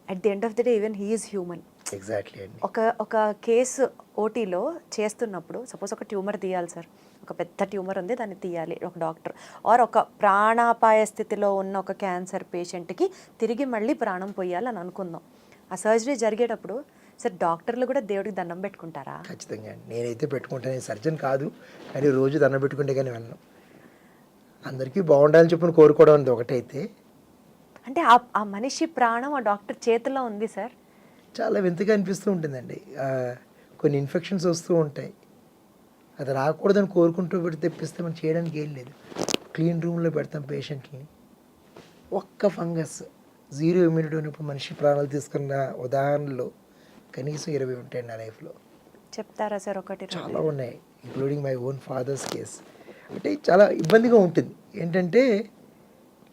at the end of the day even he is human. Exactly అండి. ఒక కేసు ఓటీలో చేస్తున్నప్పుడు సపోజ్ ఒక ట్యూమర్ తీయాలి సార్, ఒక పెద్ద ట్యూమర్ ఉంది, దాన్ని తీయాలి ఒక డాక్టర్, ఆర్ ఒక ప్రాణాపాయ స్థితిలో ఉన్న ఒక క్యాన్సర్ పేషెంట్కి తిరిగి మళ్ళీ ప్రాణం పోయాలి అని అనుకుందాం. ఆ సర్జరీ జరిగేటప్పుడు సార్ డాక్టర్లు కూడా దేవుడికి దండం పెట్టుకుంటారా? ఖచ్చితంగా అండి, నేనైతే పెట్టుకుంటాను. సర్జన్ కాదు, కానీ రోజు దండం పెట్టుకుంటే కానీ వెళ్ళను. అందరికీ బాగుండాలని చెప్పి కోరుకోవడం అనేది ఒకటైతే, అంటే ఆ మనిషి ప్రాణం ఆ డాక్టర్ చేతిలో ఉంది సార్. చాలా వింతగా అనిపిస్తూ ఉంటుందండి. కొన్ని ఇన్ఫెక్షన్స్ వస్తూ ఉంటాయి, అది రాకూడదని కోరుకుంటూ పెట్టి తెప్పిస్తే మనం చేయడానికి ఏం లేదు. క్లీన్ రూమ్లో పెడతాం పేషెంట్ని, ఒక్క ఫంగస్ 0 ఇమ్యూనిటీ ఉన్నప్పుడు మనిషి ప్రాణాలు తీసుకున్న ఉదాహరణలు కనీసం 20 ఉంటాయి నా లైఫ్లో. చెప్తారా సార్? ఒకటి చాలా ఉన్నాయి, including my own father's case. అంటే చాలా ఇబ్బందిగా ఉంటుంది. ఏంటంటే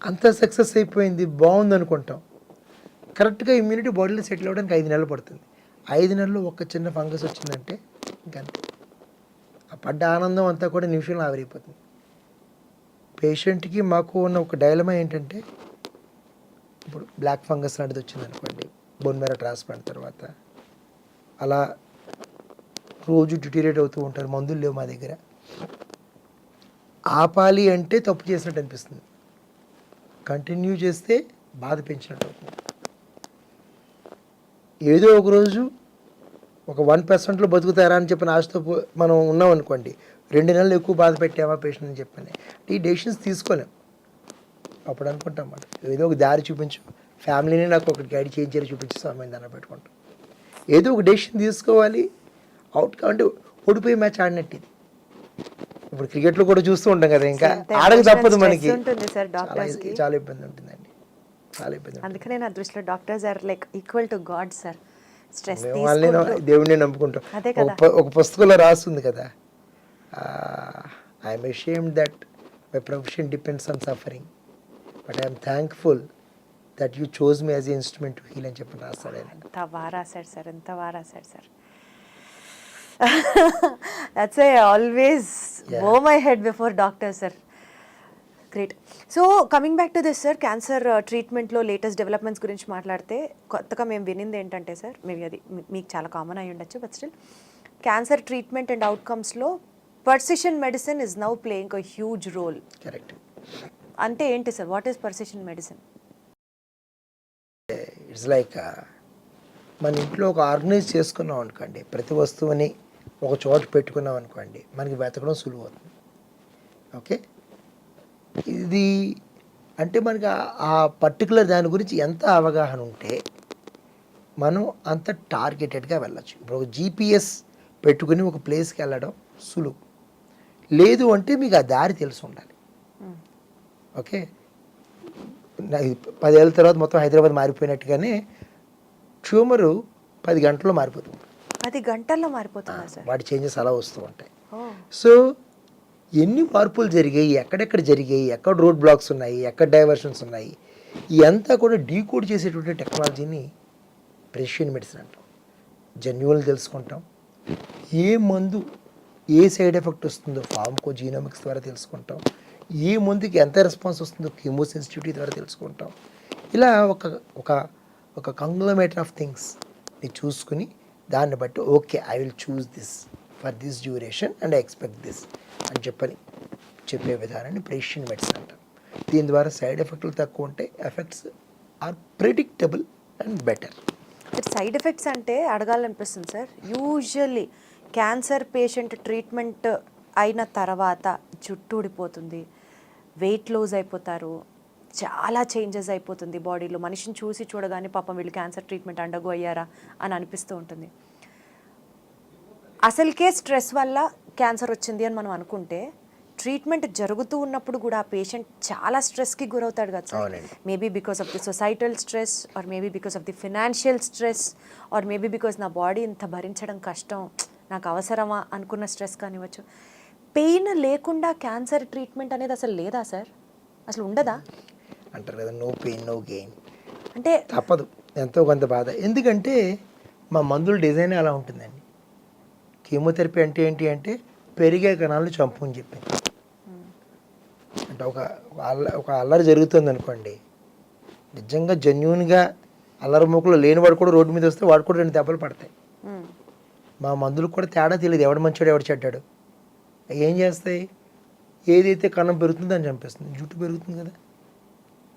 అంత సక్సెస్ అయిపోయింది, బాగుంది అనుకుంటాం, కరెక్ట్గా ఇమ్యూనిటీ బాడీలో సెటిల్ అవ్వడానికి 5 నెలలు పడుతుంది. 5 నెలల్లో ఒక చిన్న ఫంగస్ వచ్చిందంటే ఇంకంతే, ఆ పడ్డ ఆనందం అంతా కూడా నిమిషంలో ఆవిరైపోతుంది. పేషెంట్కి మాకు ఉన్న ఒక డైలమా ఏంటంటే, ఇప్పుడు బ్లాక్ ఫంగస్ లాంటిది వచ్చింది అనుకోండి, బోన్ మ్యారో ట్రాన్స్ప్లాంట్ తర్వాత అలా రోజు డిటీరియేట్ అవుతూ ఉంటారు, మందులు లేవు మా దగ్గర. ఆపాలి అంటే తప్పు చేసినట్టు అనిపిస్తుంది, కంటిన్యూ చేస్తే బాధ పెంచినట్టు అవుతుంది. ఏదో ఒకరోజు ఒక 1%లో బతుకుతారా అని చెప్పిన ఆశతో మనం ఉన్నాం అనుకోండి, 2 నెలలు ఎక్కువ బాధ పెట్టామా పేషెంట్ అని చెప్పని, ఈ డెసిషన్స్ తీసుకోలేం. అప్పుడు అనుకుంటాం మాట, ఏదో ఒక దారి చూపించు, ఫ్యామిలీని నాకు ఒక గైడ్ చేయించారు చూపించే సమయం దాన్ని పెట్టుకుంటాం. ఏదో ఒక డెసిషన్ తీసుకోవాలి. అవుట్కమ్ అంటే ఓడిపోయి మ్యాచ్ ఆడినట్టు ఇది. ఇప్పుడు క్రికెట్లో కూడా చూస్తూ ఉంటాం కదా, ఇంకా ఆడక తప్పదు మనకి. చాలా ఇబ్బంది ఉంటుందండి, చాలా ఇబ్బంది. అందుకనే నా దృష్టిలో doctors are like equal to God sir. Stress దేవుడిని నమ్ముకుంటాం. ఒక పుస్తకంలో రాస్తుంది కదా, I'm ashamed that my profession depends on suffering, but I'm thankful that you chose me as a instrument to heal అని చెప్పి రాస్తాడు. ఎంత బాగా రాశాడు సార్, ఎంత బాగా రాశాడు sir. That's I always bow my head before doctor sir. Great. So coming back to this sir, cancer ట్రీట్మెంట్లో లేటెస్ట్ డెవలప్మెంట్స్ గురించి మాట్లాడితే కొత్తగా మేము వినింది ఏంటంటే సార్, మేబీ అది మీకు చాలా కామన్ అయి ఉండొచ్చు, but still cancer treatment and అవుట్కమ్స్లో precision medicine is now playing a huge role. Correct. అంటే ఏంటి sir, what is precision medicine? It's like మన ఇంట్లో ఒక ఆర్గనైజ్ చేసుకున్నాం అనుకోండి, ప్రతి వస్తువుని ఒక చోట పెట్టుకున్నాం అనుకోండి, మనకి వెతకడం సులువు అవుతుంది. ఓకే, ఇది అంటే మనకి ఆ పర్టికులర్ దాని గురించి ఎంత అవగాహన ఉంటే మనం అంత టార్గెటెడ్గా వెళ్ళచ్చు. ఇప్పుడు ఒక జీపీఎస్ పెట్టుకుని ఒక ప్లేస్కి వెళ్ళడం సులువు. లేదు అంటే మీకు ఆ దారి తెలిసి ఉండాలి. ఓకే, 10 ఏళ్ళ తర్వాత మొత్తం హైదరాబాద్ మారిపోయినట్టుగానే ట్యూమరు 10 గంటల్లో మారిపోతుంది. 10 గంటల్లో మారిపోతుందా సార్? వాటి చేంజెస్ అలా వస్తూ ఉంటాయి. ఓ, సో ఎన్ని మార్పులు జరిగాయి, ఎక్కడెక్కడ జరిగాయి, ఎక్కడ రోడ్ బ్లాక్స్ ఉన్నాయి, ఎక్కడ డైవర్షన్స్ ఉన్నాయి, ఇదంతా కూడా డీకోడ్ చేసేటువంటి టెక్నాలజీని ప్రెసిషన్ మెడిసిన్ అంటాం. జన్యువులు తెలుసుకుంటాం, ఏ మందు ఏ సైడ్ ఎఫెక్ట్ వస్తుందో ఫార్మకో జీనోమిక్స్ ద్వారా తెలుసుకుంటాం, ఏ మందుకి ఎంత రెస్పాన్స్ వస్తుందో కీమో సెన్సిటివిటీ ద్వారా తెలుసుకుంటాం. ఇలా ఒక ఒక ఒక కంగ్లోమేటర్ ఆఫ్ థింగ్స్ని చూసుకుని దాన్ని బట్టి okay I will choose this for this duration and I expect this అని చెప్పే విధానాన్ని ప్రెసిషన్ మెడిసిన్ అంటాం. దీని ద్వారా సైడ్ ఎఫెక్ట్లు తక్కువ ఉంటాయి, effects are predictable and better. Side effects అంటే అడగాలనిపిస్తుంది sir. Usually cancer patient treatment అయిన తర్వాత జుట్టు ఊడిపోతుంది, వెయిట్ లూజ్ అయిపోతారు, చాలా చేంజెస్ అయిపోతుంది బాడీలో. మనిషిని చూసి చూడగానే పాపం వీళ్ళు క్యాన్సర్ ట్రీట్మెంట్ అండగో అయ్యారా అని అనిపిస్తూ ఉంటుంది. అసలుకే స్ట్రెస్ వల్ల క్యాన్సర్ వచ్చింది అని మనం అనుకుంటే ట్రీట్మెంట్ జరుగుతూ ఉన్నప్పుడు కూడా ఆ పేషెంట్ చాలా స్ట్రెస్కి గురవుతాడు కదా sir. Maybe because of the societal stress, or maybe because of the financial stress, or maybe because నా బాడీ ఇంత భరించడం కష్టం, నాకు అవసరమా అనుకున్న స్ట్రెస్ కానివ్వచ్చు. పెయిన్ లేకుండా క్యాన్సర్ ట్రీట్మెంట్ అనేది అసలు లేదా సార్? అసలు ఉండదా? అంటారు కదా, నో పెయిన్ నో గెయిన్. అంటే తప్పదు, ఎంతో కొంత బాధ. ఎందుకంటే మా మందుల డిజైన్ అలా ఉంటుందండి. కీమోథెరపీ అంటే ఏంటి అంటే పెరిగే కణాలను చంపు అని చెప్పింది. అంటే ఒక అల్లరి జరుగుతుంది అనుకోండి, నిజంగా జెన్యూన్గా అల్లరి మూకలు లేనివాడు కూడా రోడ్డు మీద వస్తే వాడు కూడా 2 దెబ్బలు పడతాయి. మా మందులకు కూడా తేడా తెలియదు, ఎవడు మంచాడు ఎవడు చెడ్డాడు. ఏం చేస్తాయి, ఏదైతే కణం పెరుగుతుందో అని చంపేస్తుంది. జుట్టు పెరుగుతుంది కదా,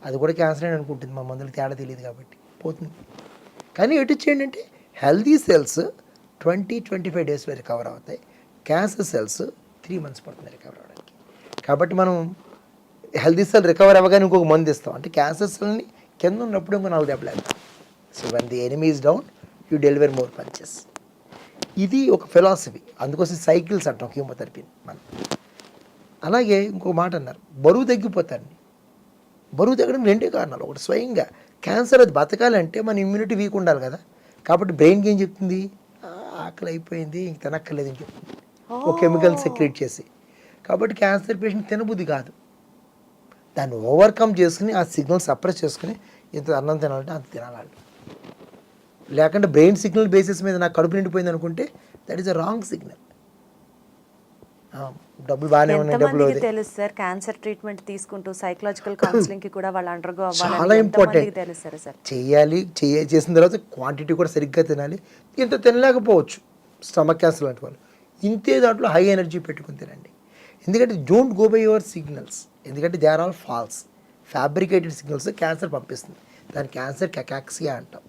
అది కూడా క్యాన్సర్ అని అనుకుంటుంది. మా మందులకు తేడా తెలియదు కాబట్టి పోతుంది. కానీ ఎటు చేయండి అంటే హెల్దీ సెల్స్ 20-25 డేస్లో రికవర్ అవుతాయి, క్యాన్సర్ సెల్స్ 3 months పడుతుంది రికవర్ అవ్వడానికి. కాబట్టి మనం హెల్దీ సెల్ రికవర్ అవ్వగానే ఇంకొక మందు ఇస్తాం, అంటే క్యాన్సర్ సెల్ని కింద ఉన్నప్పుడు ఇంకో 4 దెబ్బలు వేస్తాం. So one the enemy is down you deliver more punches. ఇది ఒక ఫిలాసఫీ, అందుకోసం సైకిల్స్ అంటాం కీమోథెరపీని మనం. అలాగే ఇంకొక మాట అన్నారు, బరువు తగ్గిపోతారండి. బరువు తగ్గడం 2 కారణాలు. ఒకటి స్వయంగా క్యాన్సర్ అది బతకాలంటే మన ఇమ్యూనిటీ వీక్ ఉండాలి కదా. కాబట్టి బ్రెయిన్కి ఏం చెప్తుంది, ఆకలి అయిపోయింది ఇంక తినక్కర్లేదు అని చెప్తుంది, ఒక కెమికల్ సెక్రెట్ చేసి. కాబట్టి క్యాన్సర్ పేషెంట్ తినబుద్ధి కాదు, దాన్ని ఓవర్కమ్ చేసుకుని ఆ సిగ్నల్ సప్రెస్ చేసుకుని ఇంత అన్నం తినాలంటే అంత తినాలి. లేకుంటే బ్రెయిన్ సిగ్నల్ బేసిస్ మీద నాకు కడుపు నిండిపోయింది అనుకుంటే that is a wrong signal. డబ్బులు బాగానే ఉన్నాయి, డబ్బులు తెలుసు సార్ క్యాన్సర్ ట్రీట్మెంట్ తీసుకుంటూ సైకలాజికల్ కౌన్సిలింగ్ కి కూడా వాళ్ళు అండర్గో అవ్వాలి, చాలా ఇంపార్టెంట్. తెలుసు సార్. చేసిన తర్వాత క్వాంటిటీ కూడా సరిగ్గా తినాలి. ఇంత తినలేకపోవచ్చు స్టమక్ క్యాన్సర్ లాంటి వాళ్ళు, ఇంతే దాంట్లో హై ఎనర్జీ పెట్టుకుని తినండి. ఎందుకంటే don't go by your signals, ఎందుకంటే they are all false, fabricated signals cancer పంపిస్తుంది. దాని క్యాన్సర్ కెకాక్సియా అంటాం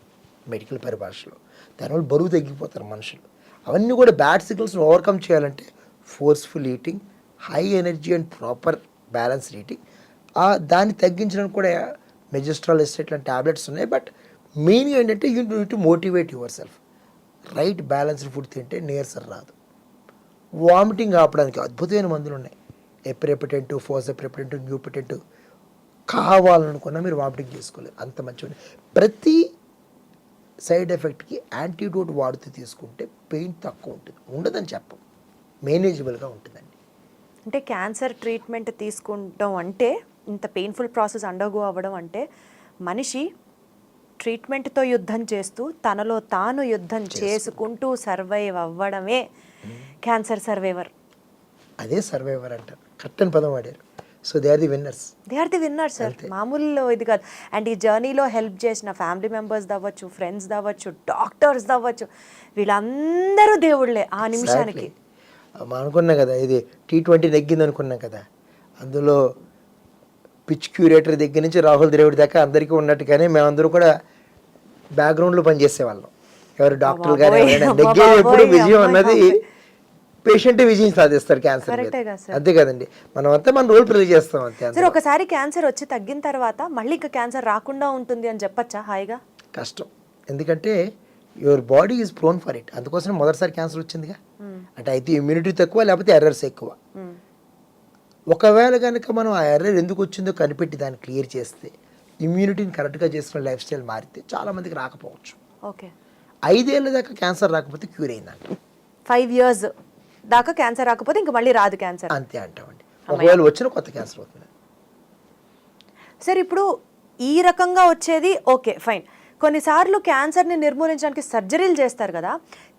మెడికల్ పరిభాషలో. దానివల్ల బరువు తగ్గిపోతారు మనుషులు. అవన్నీ కూడా బ్యాడ్ సిగ్నల్స్ని ఓవర్కమ్ చేయాలంటే forceful eating, high energy and proper balance eating. దాన్ని తగ్గించడానికి కూడా మెజిస్ట్రాల్ ఎస్టేట్ లాంటి ట్యాబ్లెట్స్ ఉన్నాయి. బట్ మెయిన్గా ఏంటంటే you need to motivate your self. Right balanced food తింటే నీరసం రాదు. వామిటింగ్ ఆపడానికి అద్భుతమైన మందులు ఉన్నాయి, ఎప్రెపిటెంట్, ఫోసెప్రెపిటెంట్, న్యూపిటెంట్. కావాలనుకున్నా మీరు వామిటింగ్ చేసుకోలేదు, అంత మంచిగా. ప్రతి సైడ్ ఎఫెక్ట్కి యాంటీడోట్ వాడుతూ తీసుకుంటే పెయిన్ తక్కువ ఉంటుంది, ఉండదని చెప్పం, మేనేజబుల్గా ఉంటుందండి. అంటే క్యాన్సర్ ట్రీట్మెంట్ తీసుకుంటాం అంటే ఇంత పెయిన్ఫుల్ ప్రాసెస్ అండర్గో అవ్వడం అంటే మనిషి ట్రీట్మెంట్తో యుద్ధం చేస్తూ తనలో తాను యుద్ధం చేసుకుంటూ సర్వైవ్ అవ్వడమే క్యాన్సర్ సర్వైవర్. అదే సర్వైవర్ అంటారు, కరెక్ట్ అని పదం వాడారు. So they are the winners. They are the winners sir, మామూలు ఇది కాదు. అండ్ ఈ జర్నీలో హెల్ప్ చేసిన ఫ్యామిలీ మెంబర్స్ అవ్వచ్చు, ఫ్రెండ్స్ అవ్వచ్చు, డాక్టర్స్ అవ్వచ్చు, వీళ్ళందరూ దేవుళ్ళే ఆ నిమిషానికి. అనుకున్నాం కదా, ఇది T20 నెగ్గింది అనుకున్నాం కదా, అందులో పిచ్ క్యూరేటర్ దగ్గర నుంచి రాహుల్ ద్రవిడ్ దాకా అందరికీ ఉన్నట్టుగానే మేమందరూ కూడా బ్యాక్గ్రౌండ్లో పనిచేసేవాళ్ళం. ఎవరు డాక్టర్లు కానీ నెగ్గే ఎప్పుడు విజయం అన్నది పేషెంట్ విజయం సాధిస్తారు క్యాన్సర్ మీద, అంతే కదండి. మనం అంతా మన రోల్ ప్లే చేస్తాం అంతే. సార్ ఒకసారి క్యాన్సర్ వచ్చి తగ్గిన తర్వాత మళ్ళీ ఇంకా క్యాన్సర్ రాకుండా ఉంటుంది అని చెప్పచ్చా హాయిగా? కష్టం, ఎందుకంటే your body is prone for it. అందుకోసం మొదటిసారి క్యాన్సర్ వచ్చిందిగా. అంటే అయితే ఇమ్యూనిటీ తక్కువ, లేకపోతే ఎర్రర్స్ ఎక్కువ. ఒకవేళ కనుక మనం ఆ ఎర్రర్ ఎందుకు వచ్చిందో కనిపెట్టి దాన్ని క్లియర్ చేస్తే, ఇమ్యూనిటీని కరెక్ట్గా చేసుకున్న లైఫ్ స్టైల్ మారితే చాలామందికి రాకపోవచ్చు. ఓకే. 5 ఏళ్ళ దాకా క్యాన్సర్ రాకపోతే క్యూర్ అయిందంట. 5 years దాకా క్యాన్సర్ రాకపోతే ఇంక మళ్ళీ రాదు క్యాన్సర్ అంతే అంటామండి. ఒకవేళ వచ్చిన కొత్త క్యాన్సర్ అవుతుంది. సార్ ఇప్పుడు ఈ రకంగా వచ్చేది ఓకే ఫైన్. కొన్నిసార్లు క్యాన్సర్ని నిర్మూలించడానికి సర్జరీలు చేస్తారు కదా,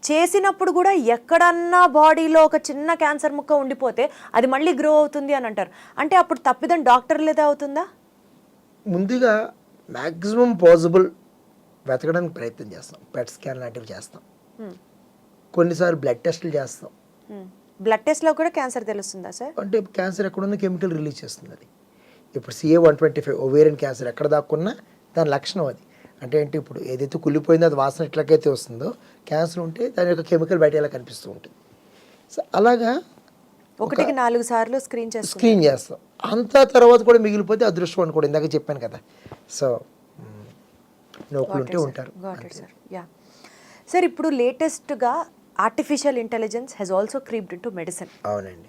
చేసినప్పుడు కూడా ఎక్కడన్నా బాడీలో ఒక చిన్న క్యాన్సర్ ముక్క ఉండిపోతే అది మళ్ళీ గ్రో అవుతుంది అని అంటారు. అంటే అప్పుడు తప్పిదం డాక్టర్లేదే అవుతుందా? ముందుగా మ్యాక్సిమం పాసిబుల్ వెతకడానికి ప్రయత్నం చేస్తాం. పెట్ స్కాన్ లాంటివి చేస్తాం. కొన్నిసార్లు బ్లడ్ టెస్టులు చేస్తాం. బ్లడ్ టెస్ట్లో కూడా క్యాన్సర్ తెలుస్తుందా సార్? అంటే క్యాన్సర్ ఎక్కడున్న కెమికల్ రిలీజ్ చేస్తుంది అది. ఇప్పుడు CA-125 ఓవేరియన్ క్యాన్సర్ ఎక్కడ దాక్కున్నా దాని లక్షణం అది. అంటే ఏంటి, ఇప్పుడు ఏదైతే కుళ్ళిపోయిందో అది వాసన ఎట్లాగైతే వస్తుందో, క్యాన్సర్ ఉంటే దాని యొక్క కెమికల్ బయట ఎలా కనిపిస్తూ ఉంటుంది. సో అలాగా 1-4 సార్లు స్క్రీన్ చేస్తాం. అంతా తర్వాత కూడా మిగిలిపోతే అదృష్టం అని కూడా ఇందాక చెప్పాను కదా. సో నోకులు ఉంటే ఉంటారు. సార్ ఇప్పుడు లేటెస్ట్గా artificial intelligence has also creeped in to medicine. అవునండి.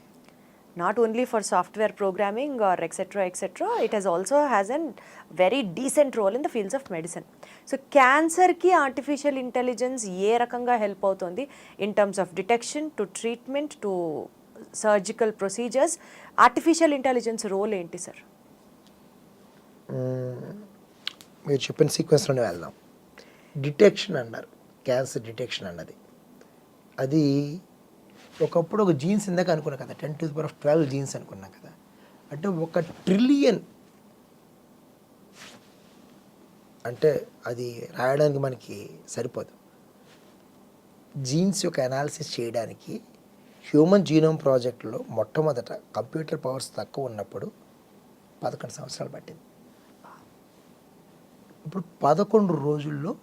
Not only for software programming or etc., it has also has a very decent role in the fields of medicine. So cancer ki artificial intelligence ఏ రకంగా help అవుతుంది in terms of detection to treatment to surgical procedures? Artificial intelligence role ఏంటి sir? మీరు చెప్పిన సీక్వెన్స్లోనే వెళ్దాం. Detection అన్నారు, cancer detection అన్నది. అది ఒకప్పుడు ఒక జీన్స్ ఇందాక అనుకున్నాం కదా, 10⁻12 జీన్స్ అనుకున్నాం కదా. అంటే 1 ట్రిలియన్, అంటే అది రాయడానికి మనకి సరిపోదు. జీన్స్ యొక్క అనాలిసిస్ చేయడానికి హ్యూమన్ జీనోమ్ ప్రాజెక్ట్లో మొట్టమొదట కంప్యూటర్ పవర్స్ తక్కువ ఉన్నప్పుడు 11 సంవత్సరాలు పట్టింది. ఇప్పుడు 11 రోజుల్లో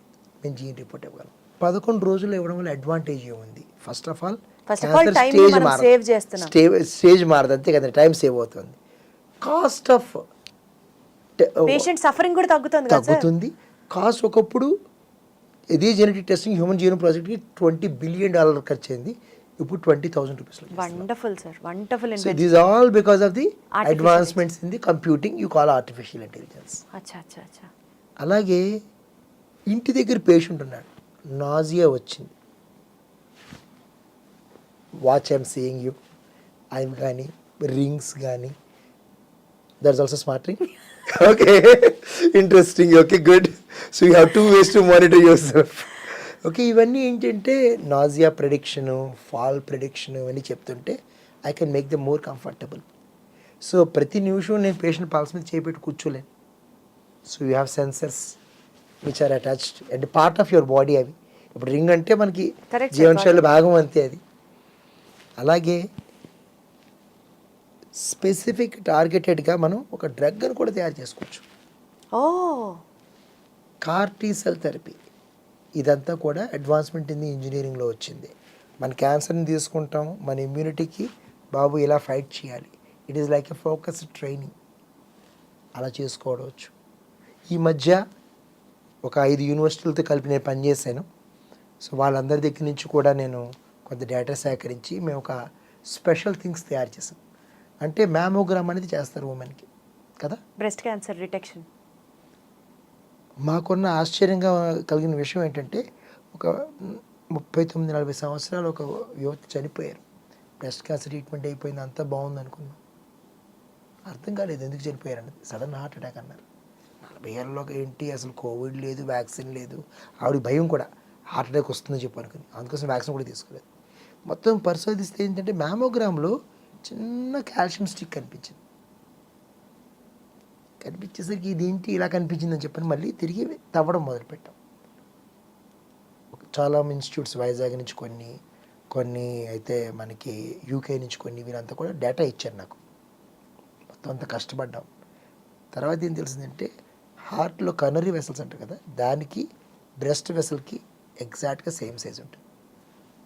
మేము జీన్ రిపోర్ట్ ఇవ్వగలం. 11 రోజుల్లో ఇవ్వడం వల్ల అడ్వాంటేజ్ ఏముంది? ఫస్ట్ ఆఫ్ ఆల్ స్టేజ్ మారదు, అంతే కదా, టైం సేవ్ అవుతుంది. కాస్ట్ ఆఫ్ పేషెంట్ సఫరింగ్ కూడా తగ్గుతుంది. కాస్ట్ ఒకప్పుడు ఇదే జెనెటిక్ టెస్టింగ్ హ్యూమన్ జీనోమ్ ప్రాజెక్ట్కి $20 బిలియన్ ఖర్చు అయింది. ఇప్పుడు 20,000 rupees. Wonderful sir, wonderful. So this all because of the advancements in the computing you call artificial intelligence. అలాగే ఇంటి దగ్గర పేషెంట్ ఉన్నాడు, నాజియా వచ్చింది, watch I'm seeing you I'm కానీ రింగ్స్ కానీ, that's also smart ring. Okay, interesting. Okay, good. So you have 2 ways to monitor your self. Okay, ఇవన్నీ ఏంటంటే nausea ప్రెడిక్షను, fall ప్రెడిక్షను ఇవన్నీ చెప్తుంటే I can make them more comfortable. So ప్రతి నిమిషం నేను patient pulse మీద చేపెట్టి కూర్చోలేను. So you have sensors which are attached and part of your body. అవి ఇప్పుడు రింగ్ అంటే మనకి జీవనశైలి భాగం అంతే అది. అలాగే స్పెసిఫిక్ టార్గెటెడ్గా మనం ఒక డ్రగ్ను కూడా తయారు చేసుకోవచ్చు. CAR-T సెల్ థెరపీ, ఇదంతా కూడా అడ్వాన్స్మెంట్ ఇన్ ది ఇంజనీరింగ్లో వచ్చింది. మన క్యాన్సర్ని తీసుకుంటాం, మన ఇమ్యూనిటీకి బాబు ఇలా ఫైట్ చేయాలి, it is like a focused training, అలా చేసుకోవచ్చు. ఈ మధ్య ఒక 5 యూనివర్సిటీలతో కలిపి నేను పనిచేశాను. సో వాళ్ళందరి దగ్గర నుంచి కూడా నేను కొంత డేటా సేకరించి మేము ఒక స్పెషల్ థింగ్స్ తయారు చేసాం. అంటే మ్యామోగ్రామ్ అనేది చేస్తారు ఉమెన్కి కదా, బ్రెస్ట్ క్యాన్సర్ డిటెక్షన్. మాకున్న ఆశ్చర్యంగా కలిగిన విషయం ఏంటంటే, ఒక 39-40 సంవత్సరాలు ఒక యువతి చనిపోయారు. బ్రెస్ట్ క్యాన్సర్ ట్రీట్మెంట్ అయిపోయింది, అంతా బాగుంది అనుకున్నాం. అర్థం కాలేదు ఎందుకు చనిపోయారని. సడన్ హార్ట్ అటాక్ అన్నారు. 40 ఏళ్ళలోకి ఏంటి, అసలు కోవిడ్ లేదు, వ్యాక్సిన్ లేదు, ఆవిడ భయం కూడా హార్ట్ అటాక్ వస్తుందని చెప్పి అనుకుని, అందుకోసం వ్యాక్సిన్ కూడా తీసుకోలేదు. మొత్తం పరిశోధిస్తే ఏంటంటే మ్యామోగ్రామ్లో చిన్న కాల్షియం స్టిక్ కనిపించేసరికి ఇదేంటి ఇలా కనిపించిందని చెప్పని మళ్ళీ తిరిగి తవ్వడం మొదలుపెట్టాం. చాలా ఇన్స్టిట్యూట్స్, వైజాగ్ నుంచి కొన్ని అయితే మనకి యూకే నుంచి కొన్ని, వీరంతా కూడా డేటా ఇచ్చారు నాకు. మొత్తం అంతా కష్టపడ్డాం. తర్వాత ఏం తెలిసిందంటే, హార్ట్లో కనరీ వెసల్స్ అంటారు కదా, దానికి బ్రెస్ట్ వెసల్కి ఎగ్జాక్ట్గా సేమ్ సైజ్ ఉంటుంది.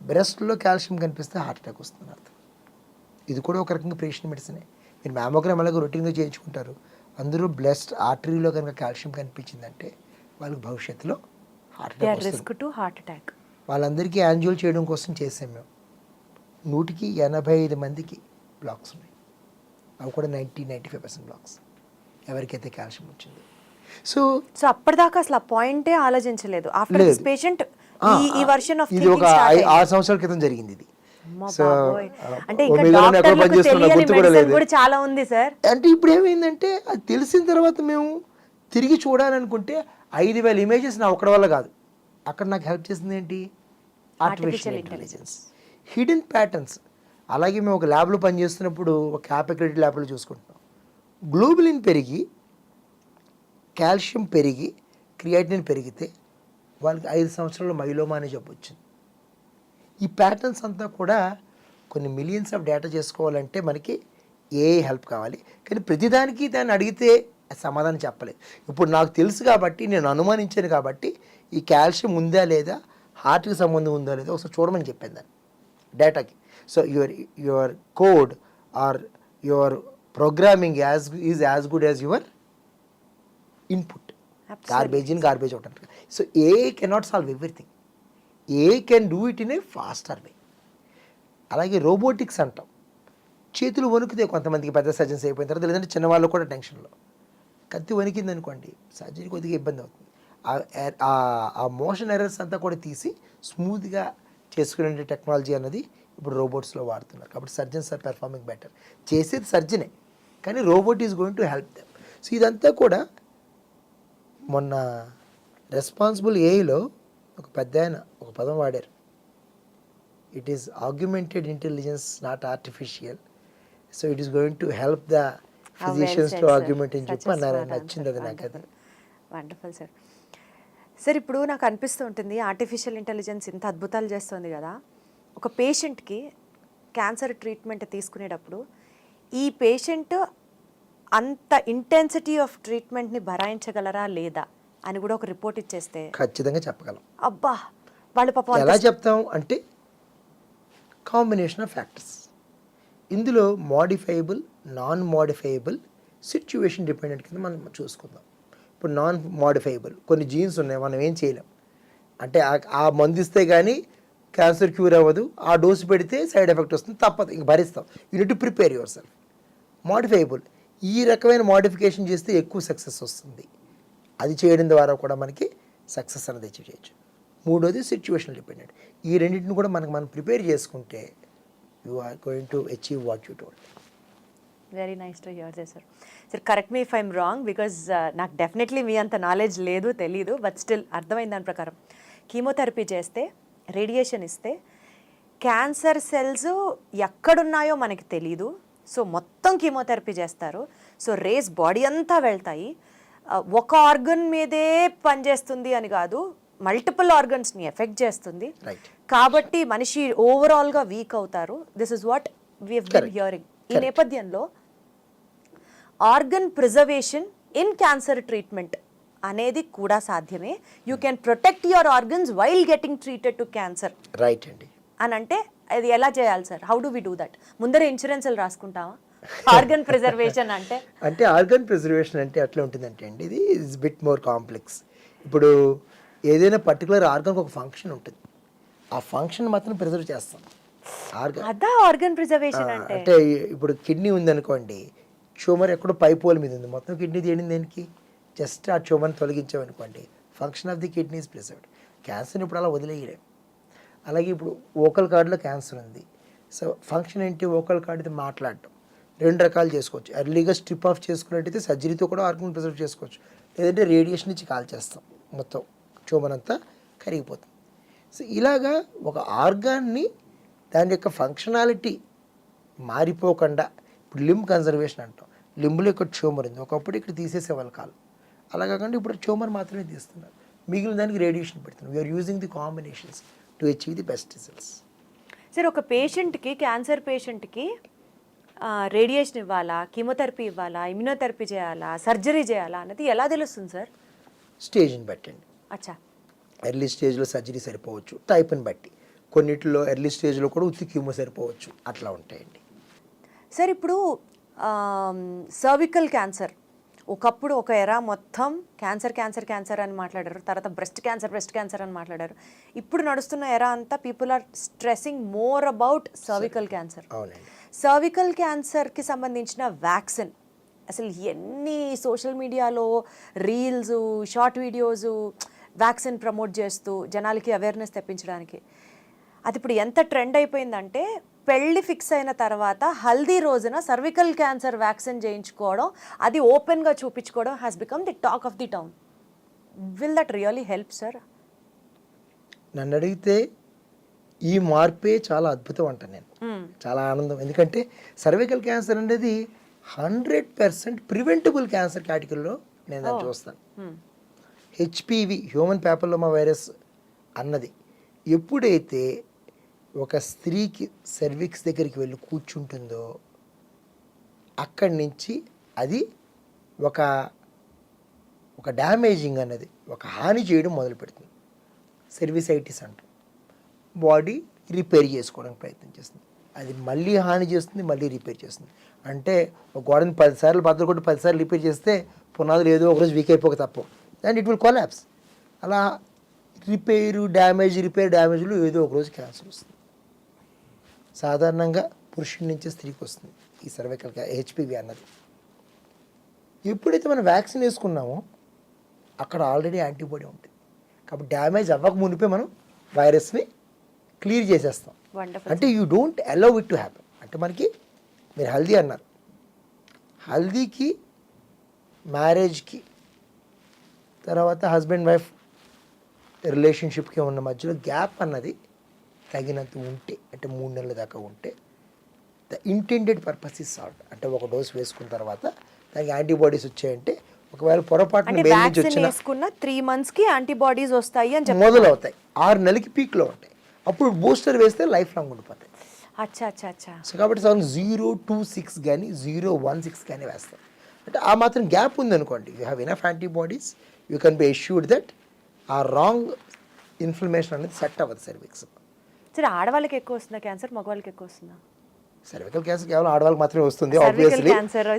బ్రెస్ట్లో కాల్షియం కనిపిస్తే హార్ట్ అటాక్ వస్తుంది అర్థం. ఇది కూడా ఒక రకంగా ప్రివెన్షన్ మెడిసినే. మీరు మ్యామోగ్రామ్ అలాగే రొటీన్గా చేయించుకుంటారు, అందరూ బ్రెస్ట్ ఆర్టరీలో కనుక కాల్షియం కనిపించిందంటే వాళ్ళకి భవిష్యత్తులో హార్ట్ దే అటాక్ ఆర్ వస్తుంది. Risk to heart attack. వాళ్ళందరికీ యాంజియోలు చేయడం కోసం చేసాం మేము. 185 మందికి బ్లాక్స్ ఉన్నాయి. అవి కూడా 95% బ్లాక్స్ ఎవరికైతే కాల్షియం వచ్చింది. సో సో అప్పటిదాకా అసలు ఆ పాయింటే ఆలోచించలేదు. ఆఫ్టర్ దిస్ లేదు. పేషెంట్ ఆ, ఈ వర్షన్ ఆఫ్ ఇది ఒక 6 సంవత్సరాల క్రితం జరిగింది ఇది. సో అంటే ఇంకా ఒమేగాలో ఎక్కడ డాక్టర్లకు పనిచేస్తున్నా తెలియని గుర్తు కూడా మెడిసిన్ లేదు. కూడా చాలా ఉంది సార్. అంటే ఇప్పుడు ఏమైందంటే అది తెలిసిన తర్వాత మేము తిరిగి చూడాలనుకుంటే 5,000 ఇమేజెస్ నా ఒక్కడి వల్ల కాదు. అక్కడ నాకు హెల్ప్ చేసింది ఏంటి? Artificial intelligence, hidden patterns. అలాగే మేము ఒక ల్యాబ్లో పనిచేస్తున్నప్పుడు ఒక క్యాప్ అక్రెడిటెడ్ ల్యాబ్లో చూసుకుంటున్నాం. గ్లోబులిన్ పెరిగి కాల్షియం పెరిగి క్రియాటినిన్ పెరిగితే వాళ్ళకి 5 సంవత్సరాల్లో మైలోమా అనే జబ్బు వచ్చింది. ఈ ప్యాటర్న్స్ అంతా కూడా కొన్ని మిలియన్స్ ఆఫ్ డేటా చేసుకోవాలంటే మనకి ఏ హెల్ప్ కావాలి. కానీ ప్రతిదానికి దాన్ని అడిగితే సమాధానం చెప్పలేదు. ఇప్పుడు నాకు తెలుసు కాబట్టి, నేను అనుమానించాను కాబట్టి ఈ కాల్షియం ఉందా లేదా, హార్ట్కి సంబంధం ఉందా లేదా ఒకసారి చూడమని చెప్పాను దాన్ని డేటాకి. So your code or your programming is as good as your input. Garbage in garbage out అంటారు. So AI cannot solve everything. AI can do it in a faster way. అలాగే రోబోటిక్స్ అంటాం. చేతులు వణుకుతే కొంతమందికి పెద్ద సర్జన్స్ అయిపోయిన తర్వాత, లేదంటే చిన్నవాళ్ళు కూడా టెన్షన్లో కత్తి వణికింది అనుకోండి, సర్జరీ కొద్దిగా ఇబ్బంది అవుతుంది. ఆ మోషన్ ఎర్రర్స్ అంతా కూడా తీసి స్మూత్గా చేసుకునే టెక్నాలజీ అన్నది ఇప్పుడు రోబోట్స్లో వాడుతున్నారు. కాబట్టి సర్జన్స్ ఆర్ పెర్ఫార్మింగ్ బెటర్. చేసేది సర్జనే, కానీ robot is going to help them. So ఇదంతా కూడా మొన్న రెస్పాన్సిబుల్ ఏఐలో ఒక పెద్ద ఆయన ఒక పదం వాడారు. It is augmented intelligence, not artificial. So it is going to help the physicians to argument అని చెప్పి అన్నారు. నచ్చింది అది నాకు. అది వండర్ఫుల్ సార్. సార్ ఇప్పుడు నాకు అనిపిస్తూ ఉంటుంది, ఆర్టిఫిషియల్ ఇంటెలిజెన్స్ ఇంత అద్భుతాలు చేస్తుంది కదా, ఒక పేషెంట్కి క్యాన్సర్ ట్రీట్మెంట్ తీసుకునేటప్పుడు ఈ పేషెంట్ అంత ఇంటెన్సిటీ ఆఫ్ ట్రీట్మెంట్ని భరాయించగలరా లేదా అని కూడా ఒక రిపోర్ట్ ఇచ్చేస్తే ఖచ్చితంగా చెప్పగలం. అబ్బా వాళ్ళు పాపం ఎలా చెప్తాం అంటే కాంబినేషన్ ఆఫ్ ఫ్యాక్టర్స్. ఇందులో modifiable, non modifiable, situation dependent కింద మనం చూసుకుందాం. ఇప్పుడు నాన్ మోడిఫైబుల్ కొన్ని జీన్స్ ఉన్నాయి, మనం ఏం చేయలేం. అంటే ఆ మందు ఇస్తే కానీ క్యాన్సర్ క్యూర్ అవ్వదు, ఆ డోసు పెడితే సైడ్ ఎఫెక్ట్ వస్తుంది, తప్పదు, ఇంక భరిస్తాం. You need to prepare yourself. Modifiable, ఈ రకమైన మోడిఫికేషన్ చేస్తే ఎక్కువ సక్సెస్ వస్తుంది, అది చేయడం ద్వారా కూడా మనకి సక్సెస్ అనేది అచీవ్ చేయొచ్చు. మూడోది సిచ్యువేషన్ డిపెండెంట్. ఈ రెండింటిని కూడా మనం ప్రిపేర్ చేసుకుంటే you are going to achieve what you told. Very nice to hear this sir. Sir correct మీ ఇఫ్ ఐఎమ్ రాంగ్, బికాజ్ నాకు డెఫినెట్లీ మీ అంత నాలెడ్జ్ లేదు, తెలీదు, బట్ స్టిల్ అర్థమైంది దాని ప్రకారం. కీమోథెరపీ చేస్తే, రేడియేషన్ ఇస్తే క్యాన్సర్ సెల్స్ ఎక్కడున్నాయో మనకి తెలీదు. సో మొత్తం కీమోథెరపీ చేస్తారు. సో రేస్ బాడీ అంతా వెళ్తాయి. ఒక ఆర్గన్ మీదే పనిచేస్తుంది అని కాదు, మల్టిపుల్ ఆర్గన్స్ని ఎఫెక్ట్ చేస్తుంది. కాబట్టి మనిషి ఓవరాల్గా వీక్ అవుతారు. This is what we have been hearing. ఈ నేపథ్యంలో organ preservation in cancer treatment అనేది కూడా సాధ్యమే. You can protect your organs while getting treated to cancer. Right అండి. అని అంటే అది ఎలా చేయాలి sir? How do we do that? ముందర ఇన్సూరెన్స్లు రాసుకుంటావా ఆర్గన్ ప్రిజర్వేషన్ అంటే? అంటే ఆర్గన్ ప్రిజర్వేషన్ అంటే ఎట్లా ఉంటుందంటే అండి, ఇది ఇస్ బిట్ మోర్ కాంప్లెక్స్. ఇప్పుడు ఏదైనా పర్టికులర్ ఆర్గన్కి ఒక ఫంక్షన్ ఉంటుంది, ఆ ఫంక్షన్ మాత్రం ప్రిజర్వ్ చేస్తాం. అదా ఆర్గన్ ప్రిజర్వేషన్ అంటే? అంటే ఇప్పుడు కిడ్నీ ఉందనుకోండి, ట్యూమర్ ఎక్కడో పైపోల్ మీద ఉంది, మొత్తం కిడ్నీ తీయడం దేనికి? జస్ట్ ఆ ట్యూమర్ని తొలగించామనుకోండి, function of the kidney is preserved. క్యాన్సర్ని ఇప్పుడు అలా వదిలేయలేం. అలాగే ఇప్పుడు ఓకల్ కార్డులో క్యాన్సర్ ఉంది, సో ఫంక్షన్ ఏంటి? ఓకల్ కార్డుతో మాట్లాడటం. 2 రకాలు చేసుకోవచ్చు. ఎర్లీగా స్ట్రిప్ ఆఫ్ చేసుకున్నట్టయితే సర్జరీతో కూడా ఆర్గన్ ప్రిజర్వ్ చేసుకోవచ్చు, లేదంటే రేడియేషన్ ఇచ్చి కాల్ చేస్తాం, మొత్తం ట్యూమర్ అంతా కరిగిపోతుంది. సో ఇలాగా ఒక ఆర్గాన్ని దాని యొక్క ఫంక్షనాలిటీ మారిపోకుండా, ఇప్పుడు లింబ్ కన్జర్వేషన్ అంటాం, లింబులో ఇక్కడ ట్యూమర్ ఉంది, ఒకప్పుడు ఇక్కడ తీసేసేవాళ్ళు కాదు, అలా కాకుండా ఇప్పుడు ట్యూమర్ మాత్రమే తీస్తున్నారు, మిగిలిన దానికి రేడియేషన్ పెడుతున్నారు. We are using the combinations to achieve the best results. Sir ఒక పేషెంట్కి, క్యాన్సర్ పేషెంట్కి రేడియేషన్ ఇవ్వాలా, కీమోథెరపీ ఇవ్వాలా, ఇమ్యునోథెరపీ చేయాలా, సర్జరీ చేయాలా అన్నది ఎలా తెలుస్తుంది సార్? స్టేజ్ని బట్టండి. అచ్చా. ఎర్లీ స్టేజ్లో సర్జరీ సరిపోవచ్చు, టైప్ని బట్టి. కొన్నిటిలో ఎర్లీ స్టేజ్లో కూడా ఉత్తి కీమో సరిపోవచ్చు, అట్లా ఉంటాయండి. సార్ ఇప్పుడు సర్వికల్ క్యాన్సర్ ఒకప్పుడు ఒక ఎరా మొత్తం క్యాన్సర్ క్యాన్సర్ క్యాన్సర్ అని మాట్లాడారు, తర్వాత బ్రెస్ట్ క్యాన్సర్ అని మాట్లాడారు. ఇప్పుడు నడుస్తున్న ఎరా అంతా people are stressing more about cervical cancer. అవునండి. సర్వికల్ క్యాన్సర్కి సంబంధించిన వ్యాక్సిన్ అసలు ఎన్ని సోషల్ మీడియాలో reels, short videos vaccine promote చేస్తూ జనాలకి అవేర్నెస్ తెప్పించడానికి, అది ఇప్పుడు ఎంత ట్రెండ్ అయిపోయిందంటే పెళ్ళి ఫిక్స్ అయిన తర్వాత హల్దీ రోజున సర్వికల్ క్యాన్సర్ వ్యాక్సిన్ చేయించుకోవడం, అది ఓపెన్గా చూపించుకోవడం has become the talk of the town. Will that really help sir? నన్ను అడిగితే ఈ మార్పే చాలా అద్భుతం అంటాను నేను. చాలా ఆనందం. ఎందుకంటే సర్వికల్ క్యాన్సర్ అనేది 100% ప్రివెంటబుల్ క్యాన్సర్ కేటగిరీలో నేను దాన్ని చూస్తాను. హెచ్పివి, హ్యూమన్ ప్యాపిలోమా వైరస్ అన్నది ఎప్పుడైతే ఒక స్త్రీకి సర్విక్స్ దగ్గరికి వెళ్ళి కూర్చుంటుందో అక్కడి నుంచి అది ఒక డ్యామేజింగ్ అన్నది, ఒక హాని చేయడం మొదలు పెడుతుంది. సర్విసైటిస్ అంటాం. బాడీ రిపేర్ చేసుకోవడానికి ప్రయత్నం చేస్తుంది. అది మళ్ళీ హాని చేస్తుంది, మళ్ళీ రిపేర్ చేస్తుంది. అంటే ఒక గోడని 10 సార్లు బద్దలు కొట్టి 10 సార్లు రిపేర్ చేస్తే పునాదులు ఏదో ఒకరోజు వీక్ అయిపోక తప్ప, అండ్ ఇట్ విల్ కొలాప్స్. అలా రిపేర్ డ్యామేజ్లు ఏదో ఒక రోజు క్యాన్సర్ వస్తుంది. సాధారణంగా పురుషుడి నుంచి స్త్రీకి వస్తుంది ఈ సర్వైకల్ హెచ్పివి అన్నది. ఎప్పుడైతే మనం వ్యాక్సిన్ వేసుకున్నామో అక్కడ ఆల్రెడీ యాంటీబాడీ ఉంటుంది. కాబట్టి డ్యామేజ్ అవ్వక మునిపే మనం వైరస్ని క్లియర్ చేసేస్తాం. అంటే you don't allow it to happen. అంటే మనకి మీరు హల్దీ అన్నారు, హల్దీకి, మ్యారేజ్కి, తర్వాత హస్బెండ్ వైఫ్ రిలేషన్షిప్కి ఉన్న మధ్యలో గ్యాప్ అన్నది తగినంత ఉంటే, అంటే 3 నెలల దాకా ఉంటే, the intended purpose is solved. అంటే ఒక డోస్ వేసుకున్న తర్వాత దానికి యాంటీబాడీస్ వచ్చాయంటే, ఒకవేళ పొరపాటున మేల్ నుంచి వచ్చిన 3 monthsకి యాంటీబాడీస్ వస్తాయి అని చెప్పి మొదలవుతాయి. 6 నెలలకి పీక్లో ఉంటాయి. అప్పుడు బూస్టర్ వేస్తే లైఫ్ లాంగ్ ఉండిపోతాయి. అచ్చా. సో కాబట్టి 026 కానీ 016 కానీ వేస్తాం. అంటే ఆ మాత్రం గ్యాప్ ఉందనుకోండి, you have enough antibodies, you can be assured that ఆ రాంగ్ ఇన్ఫ్లమేషన్ అనేది సెట్ అవ్వదు సర్విక్స్. సరే, ఆడవాళ్ళకి ఎక్కువ వస్తుందా క్యాన్సర్, మగవాళ్ళకి ఎక్కువ వస్తుందా? సర్వికల్ క్యాన్సర్ కేవలం ఆడవాళ్ళకి మాత్రమే వస్తుంది ఆబ్వియస్లీ,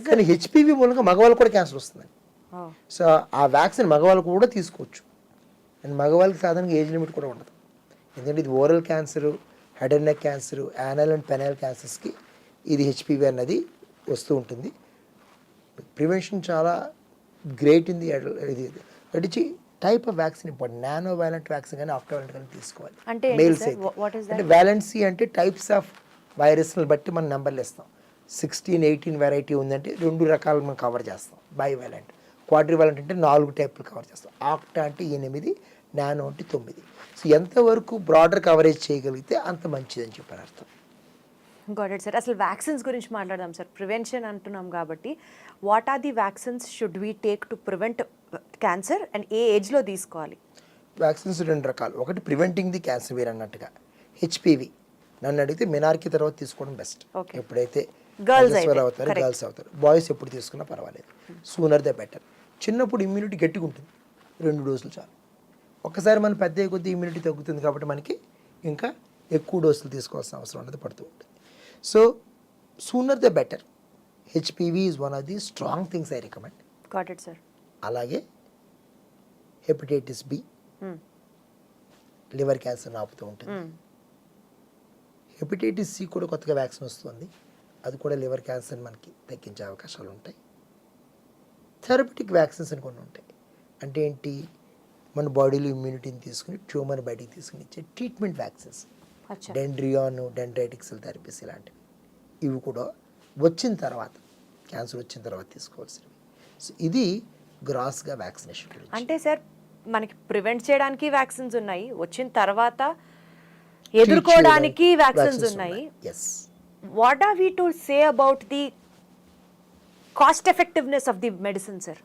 కానీ హెచ్పివి మూలంగా మగవాళ్ళకి కూడా క్యాన్సర్ వస్తుంది. సో ఆ వ్యాక్సిన్ మగవాళ్ళు కూడా తీసుకోవచ్చు. అండ్ మగవాళ్ళకి సాధారణంగా ఏజ్ లిమిట్ కూడా ఉండదు. ఎందుకంటే ఇది oral cancer, head and neck cancer, anal and penile క్యాన్సర్స్కి ఇది హెచ్పివి అన్నది వస్తూ ఉంటుంది. ప్రివెన్షన్ చాలా గ్రేట్ ఇది. ఇది type of vaccine important. Nano valent vaccine కానీ ఆఫ్టర్ వ్యాలెంట్ కానీ తీసుకోవాలి. మేల్స్ అయితే అంటే వ్యాలెన్సీ అంటే టైప్స్ ఆఫ్ వైరస్ని బట్టి మనం నెంబర్లు ఇస్తాం. 16, 18 వెరైటీ ఉందంటే 2 రకాలు మనం కవర్ చేస్తాం. బై వ్యాలెంట్, క్వాడ్రి వ్యాలెంట్ అంటే 4 టైపులు కవర్ చేస్తాం. ఆక్టా అంటే 8, నానో అంటే 9. సో ఎంతవరకు బ్రాడర్ కవరేజ్ చేయగలిగితే అంత మంచిదని చెప్పారు అర్థం. Got it sir. అసలు వ్యాక్సిన్స్ గురించి మాట్లాడదాం సార్. ప్రివెన్షన్ అంటున్నాం కాబట్టి what are the vaccines should we take to prevent cancer and ఏ ఏజ్లో తీసుకోవాలి? వ్యాక్సిన్స్ 2 రకాలు. ఒకటి ప్రివెంటింగ్ ది క్యాన్సర్, మీరు అన్నట్టుగా హెచ్పివి. నన్ను అడిగితే మినార్కి తర్వాత తీసుకోవడం బెస్ట్. ఎప్పుడైతే గర్ల్స్ అవుతారు. బాయ్స్ ఎప్పుడు తీసుకున్నా పర్వాలేదు. Sooner the better. చిన్నప్పుడు ఇమ్యూనిటీ గట్టిగా ఉంటుంది, 2 డోసులు చాలు. ఒక్కసారి మనం పెద్ద కొద్ది ఇమ్యూనిటీ తగ్గుతుంది కాబట్టి మనకి ఇంకా ఎక్కువ డోసులు తీసుకోవాల్సిన అవసరం అనేది పడుతూ ఉంటుంది. So sooner the better. HPV is one of the strong things I recommend. Got it sir. అలాగే హెపటైటిస్ బి, లివర్ క్యాన్సర్ ఆపుతూ ఉంటుంది. హెపటైటిస్ సి కూడా కొత్తగా వ్యాక్సిన్ వస్తుంది, అది కూడా లివర్ క్యాన్సర్ మనకి తగ్గించే అవకాశాలు ఉంటాయి. థెరపటిక్ వ్యాక్సిన్స్ అని కొన్ని ఉంటాయి. అంటే ఏంటి, మన బాడీలో ఇమ్యూనిటీని తీసుకుని ట్యూమర్ బయటికి తీసుకుని ఇచ్చే ట్రీట్మెంట్ వ్యాక్సిన్స్. డెండ్రియాన్, డెండ్రైటిక్స్ థెరపీస్ ఇలాంటివి. ఇవి కూడా వచ్చిన తర్వాత, క్యాన్సర్ వచ్చిన తర్వాత తీసుకోవాల్సినవి. సో ఇది గ్రాస్గా వ్యాక్సినేషన్. అంటే సార్ మనకి ప్రివెంట్ చేయడానికి వ్యాక్సిన్స్ ఉన్నాయి, వచ్చిన తర్వాత ఎదుర్కోవడానికి వ్యాక్సిన్స్ ఉన్నాయి. What are we to say about the cost effectiveness of the medicine sir?